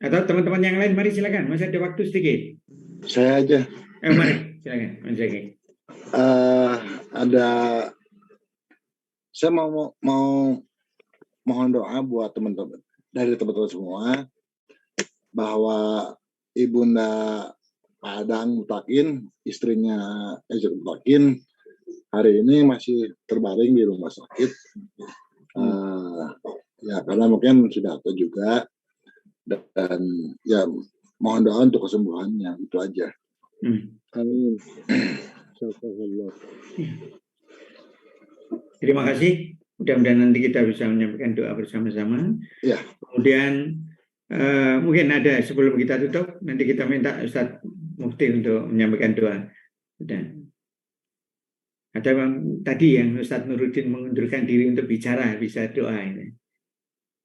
S2: Atau teman-teman yang lain, mari silakan. Masih ada waktu sedikit.
S12: Saya aja.
S2: Mari silakan, Mas Zaki.
S12: Saya mau mohon doa buat teman-teman dari teman-teman semua bahwa Ibunda Adang Mutakin, istrinya Ejek Mutakin, hari ini masih terbaring di rumah sakit. Ya karena mungkin sudah tahu juga, dan ya mohon doa untuk kesembuhannya, itu aja.
S3: Amin.
S2: Terima kasih. Mudah-mudahan nanti kita bisa menyampaikan doa bersama-sama.
S12: Ya.
S2: Kemudian mungkin ada sebelum kita tutup, nanti kita minta Ustadz Mufti untuk menyampaikan doa. Dan ada tadi yang Ustadz Nuruddin mengundurkan diri untuk bicara, bisa doa ini.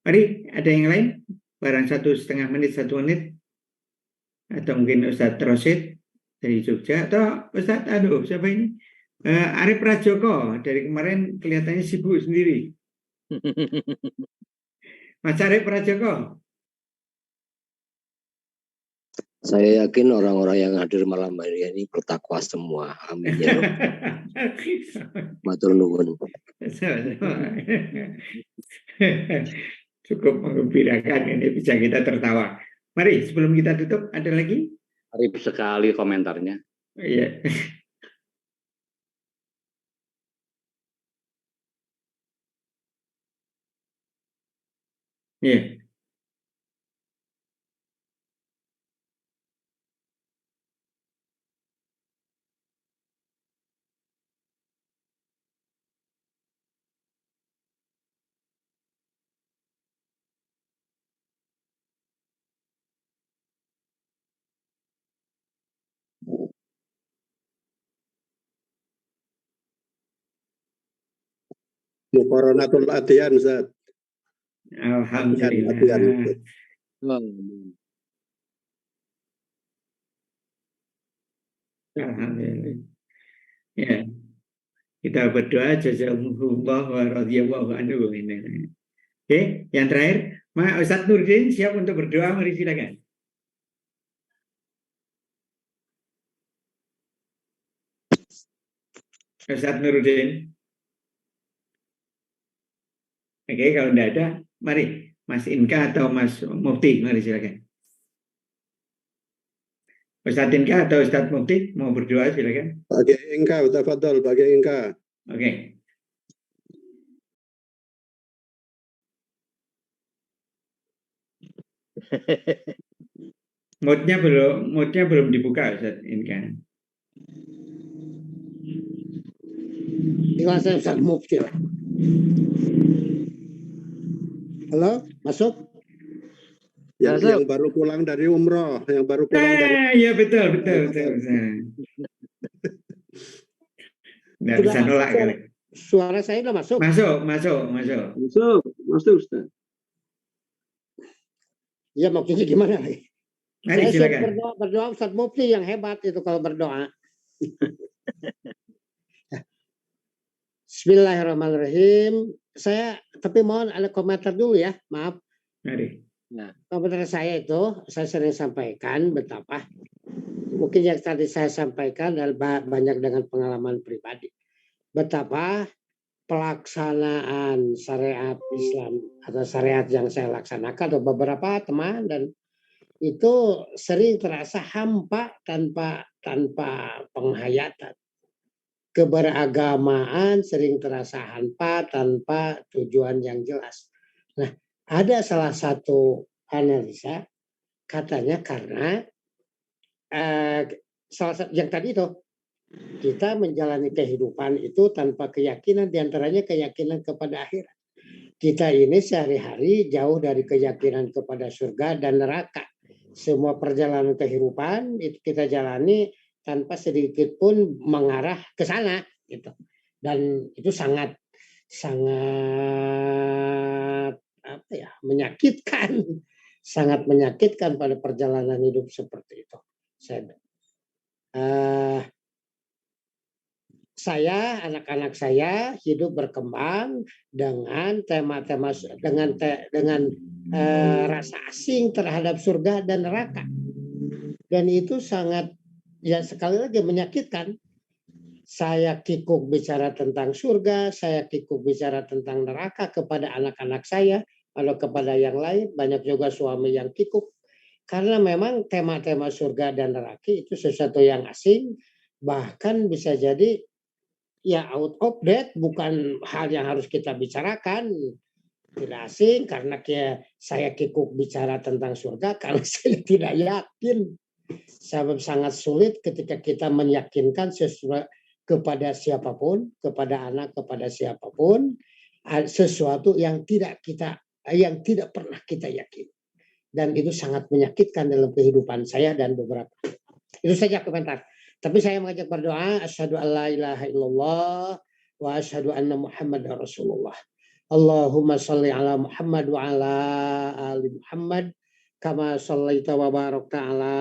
S2: Mari, ada yang lain? Barang 1,5 menit, 1 menit. Atau mungkin Ustadz Rosid dari Jogja, atau Ustadz siapa ini? Arif Prajoko, dari kemarin kelihatannya sibuk sendiri. Mas Arif Prajoko.
S13: Saya yakin orang-orang yang hadir malam hari ini bertakwa semua. Amin ya. Matur nuwun.
S2: Cukup menggembirakan, ini bisa kita tertawa. Mari sebelum kita tutup, ada lagi?
S5: Arif sekali komentarnya.
S2: Iya. Iya.
S9: Muqaranatul adyan, Ustaz.
S2: Alhamdulillah. Alhamdulillah. Ya, kita berdoa jazakumullah wa radhiyallahu anhu. Oke, yang terakhir, Ustadz Nurdin siap untuk berdoa, mari silakan. Ustadz Nurdin. Oke, kalau tidak ada, mari Mas Inka atau Mas Mufti, mari silakan. Ustadz Inka atau Ustadz Mufti mau berdoa, silakan.
S9: Bagi Inka, tafadhol, bagi Inka.
S2: Oke. Moodnya belum dibuka, Ustadz Inka.
S6: Silakan Ustadz Mufti lah. Halo, masuk?
S9: Yang baru pulang dari umroh, yang baru pulang dari.
S2: Iya betul. Nggak bisa nolak kali.
S6: Suara saya udah masuk?
S2: Masuk,
S9: Ustaz.
S6: Ya maksudnya gimana lagi?
S2: Mari silakan.
S6: Berdoa Ustadz Mufti yang hebat itu kalau berdoa. Bismillahirrahmanirrahim. Saya tapi mohon ada komentar dulu ya, maaf.
S2: Mari.
S6: Nah, komentar saya itu saya sering sampaikan betapa mungkin yang tadi saya sampaikan adalah banyak dengan pengalaman pribadi. Betapa pelaksanaan syariat Islam atau syariat yang saya laksanakan atau beberapa teman dan itu sering terasa hampa tanpa penghayatan. Keberagamaan sering terasa hampa tanpa tujuan yang jelas. Nah, ada salah satu analisa katanya karena salah satu yang tadi itu kita menjalani kehidupan itu tanpa keyakinan, diantaranya keyakinan kepada akhirat. Kita ini sehari-hari jauh dari keyakinan kepada surga dan neraka. Semua perjalanan kehidupan itu kita jalani tanpa sedikit pun mengarah ke sana gitu. Dan itu sangat menyakitkan, sangat menyakitkan pada perjalanan hidup seperti itu. Saya, anak-anak saya hidup berkembang dengan tema-tema dengan rasa asing terhadap surga dan neraka. Dan itu sangat ya sekali lagi menyakitkan. Saya kikuk bicara tentang surga, saya kikuk bicara tentang neraka kepada anak-anak saya, atau kepada yang lain, banyak juga suami yang kikuk. Karena memang tema-tema surga dan neraka itu sesuatu yang asing, bahkan bisa jadi ya out of date, bukan hal yang harus kita bicarakan. Tidak asing karena saya kikuk bicara tentang surga karena saya tidak yakin. Sebab sangat sulit ketika kita meyakinkan sesuatu kepada siapapun, kepada anak, kepada siapapun, sesuatu yang tidak pernah kita yakini. Dan itu sangat menyakitkan dalam kehidupan saya dan beberapa. Itu saja komentar. Tapi saya mengajak berdoa, asyhadu an la ilaha illallah wa asyhadu anna Muhammadar Rasulullah. Allahumma shalli ala Muhammad wa ala ali Muhammad kama shallaita wa barakta ala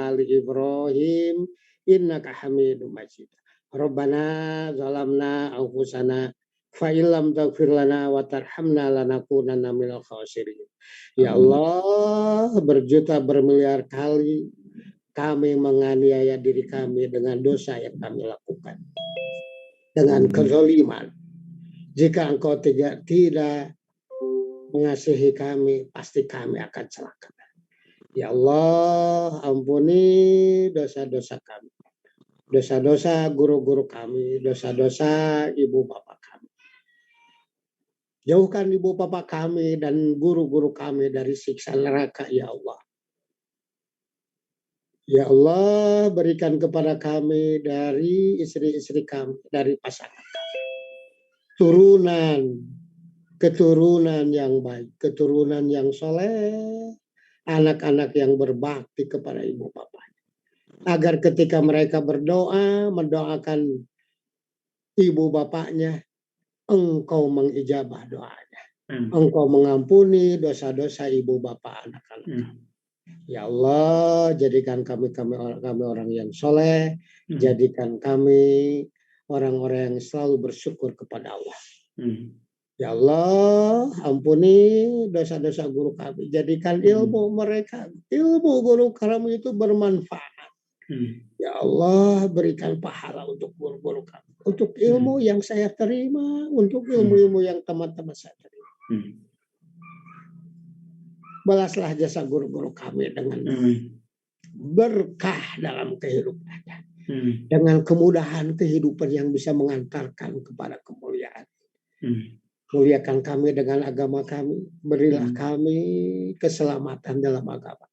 S6: ali Ibrahim innaka Hamidum Majid. Rabbana zalamna anfusana fa illam taghfir lana wa tarhamna lanakunanna minal khasirin. Ya Allah, berjuta bermiliar kali kami menganiaya diri kami dengan dosa yang kami lakukan. Dengan kezaliman. Jika engkau tidak mengasihi kami, pasti kami akan celaka. Ya Allah, ampuni dosa-dosa kami. Dosa-dosa guru-guru kami, dosa-dosa ibu bapak kami. Jauhkan ibu bapak kami dan guru-guru kami dari siksa neraka, ya Allah. Ya Allah, berikan kepada kami dari istri-istri kami, dari pasangan kami, keturunan yang baik, keturunan yang soleh, anak-anak yang berbakti kepada ibu bapaknya. Agar ketika mereka berdoa, mendoakan ibu bapaknya, Engkau mengijabah doanya. Engkau mengampuni dosa-dosa ibu bapak anak-anak kami. Ya Allah, jadikan kami orang yang soleh, jadikan kami orang-orang yang selalu bersyukur kepada Allah. Ya Allah, ampuni dosa-dosa guru kami, jadikan ilmu mereka, ilmu guru kami itu bermanfaat. Ya Allah, berikan pahala untuk guru-guru kami, untuk ilmu yang saya terima, untuk ilmu-ilmu yang teman-teman saya terima. Balaslah jasa guru-guru kami dengan berkah dalam kehidupannya, dengan kemudahan kehidupan yang bisa mengantarkan kepada kemuliaan. Muliakan kami dengan agama kami, berilah kami keselamatan dalam agama.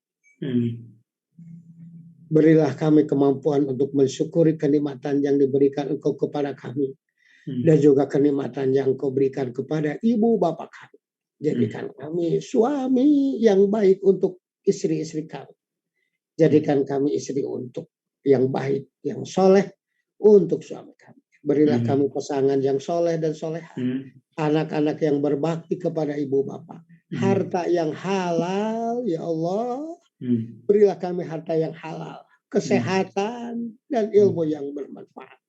S6: Berilah kami kemampuan untuk mensyukuri kenikmatan yang diberikan Engkau kepada kami, dan juga kenikmatan yang Engkau berikan kepada ibu bapak kami. Jadikan kami suami yang baik untuk istri-istri kami. Jadikan kami istri untuk yang baik, yang soleh untuk suami kami. Berilah kami pasangan yang soleh dan soleha. Anak-anak yang berbakti kepada ibu bapak. Harta yang halal, ya Allah. Berilah kami harta yang halal. Kesehatan dan ilmu yang bermanfaat.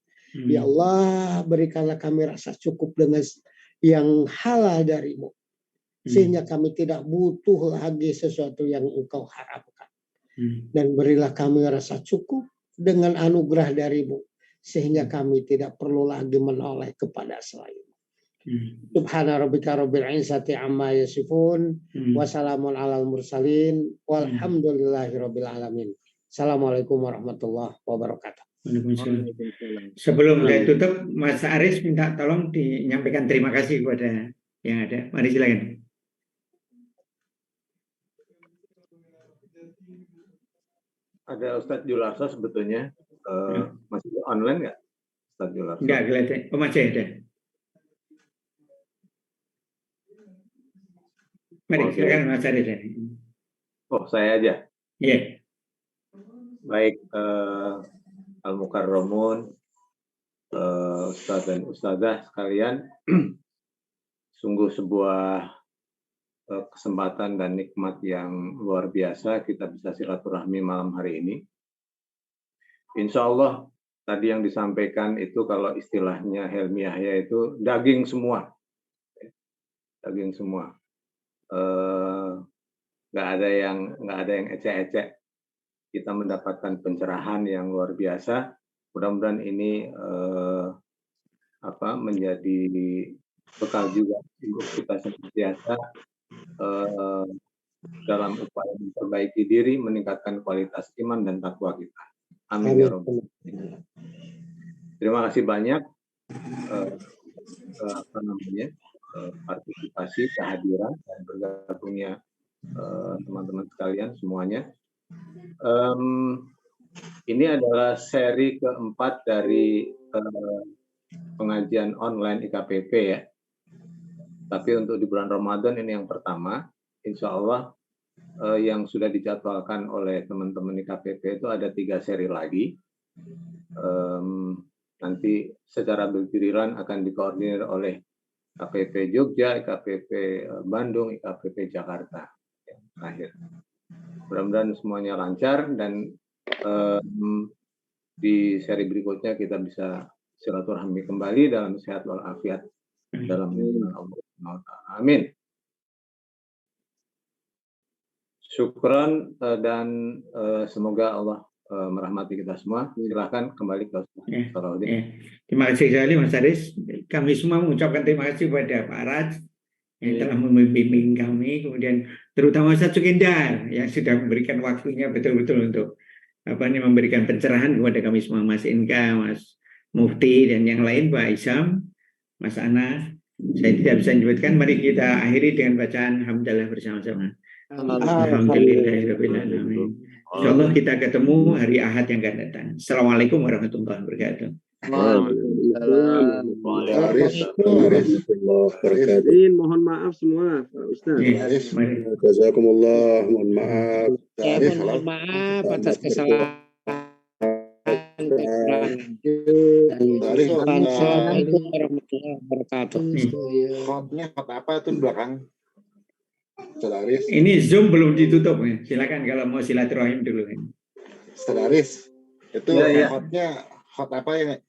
S6: Ya Allah, berikanlah kami rasa cukup dengan yang halal darimu. Sehingga kami tidak butuh lagi sesuatu yang Engkau harapkan. Dan berilah kami rasa cukup dengan anugerah darimu, sehingga kami tidak perlu lagi menoleh kepada selain. Subhana rabbika rabbil izzati amma yasifun, wassalamun alal mursalin, walhamdulillahi rabbil alamin. Assalamualaikum warahmatullahi wabarakatuh.
S2: Sebelum saya tutup, Mas Aris minta tolong menyampaikan terima kasih kepada yang ada. Mari silakan.
S10: Ada Ustadz Jularso sebetulnya, masih online nggak Ustadz Jularso?
S2: Nggak kelihatan, oh masih ada. Mari silakan Mas Aris.
S10: Oh, saya aja.
S2: Iya.
S10: Baik, Al-Mukarramun, Ustadz dan Ustadzah sekalian, sungguh sebuah kesempatan dan nikmat yang luar biasa kita bisa silaturahmi malam hari ini. Insya Allah tadi yang disampaikan itu kalau istilahnya Helmiah yaitu daging semua, daging semua. Nggak ada yang ecek-ecek. Kita mendapatkan pencerahan yang luar biasa. Mudah-mudahan ini menjadi bekal juga untuk kita senantiasa dalam upaya memperbaiki diri, meningkatkan kualitas iman dan takwa kita. Amin ya Rabbal alamin. Terima kasih banyak partisipasi, kehadiran dan bergabungnya teman-teman sekalian semuanya. Ini adalah seri keempat dari pengajian online IKPP ya. Tapi untuk di bulan Ramadan ini yang pertama, insya Allah yang sudah dijadwalkan oleh teman-teman IKPP itu ada 3 seri lagi. Nanti secara bergiliran akan dikoordinir oleh IKPP Jogja, IKPP Bandung, IKPP Jakarta. Terakhir. Mudah-mudahan semuanya lancar dan di seri berikutnya kita bisa silaturahmi kembali dalam sehat walafiat dalam lindungan Allah. Amin. Syukran dan semoga Allah merahmati kita semua. Silahkan kembali ke Ustaz.
S2: Terima kasih sekali Mas Aris. Kami semua mengucapkan terima kasih kepada Pak Raj yang telah membimbing kami, kemudian terutama Ustaz Sukendar yang sudah memberikan waktunya betul-betul untuk memberikan pencerahan kepada kami semua, Mas Inka, Mas Mufti dan yang lain, Pak Isam, Mas Anas. Saya tidak bisa menyebutkan. Mari kita akhiri dengan bacaan hamdalah bersama-sama. Alhamdulillahirrahmanirrahim. Insyaallah kita ketemu hari Ahad yang akan datang. Assalamualaikum warahmatullahi wabarakatuh.
S4: Mohon maaf semua, Pak Ustaz.
S9: Jazakumullah, mohon maaf.
S6: Mohon maaf atas kesalahan. Assalamualaikum warahmatullahi wabarakatuh.
S12: Hotnya hot apa itu di belakang? Saudara
S2: Ini Zoom belum ditutup ya. Silakan kalau mau silaturahim dulu.
S12: Saudara itu
S10: Ya, ya.
S12: hotnya hot apa ya?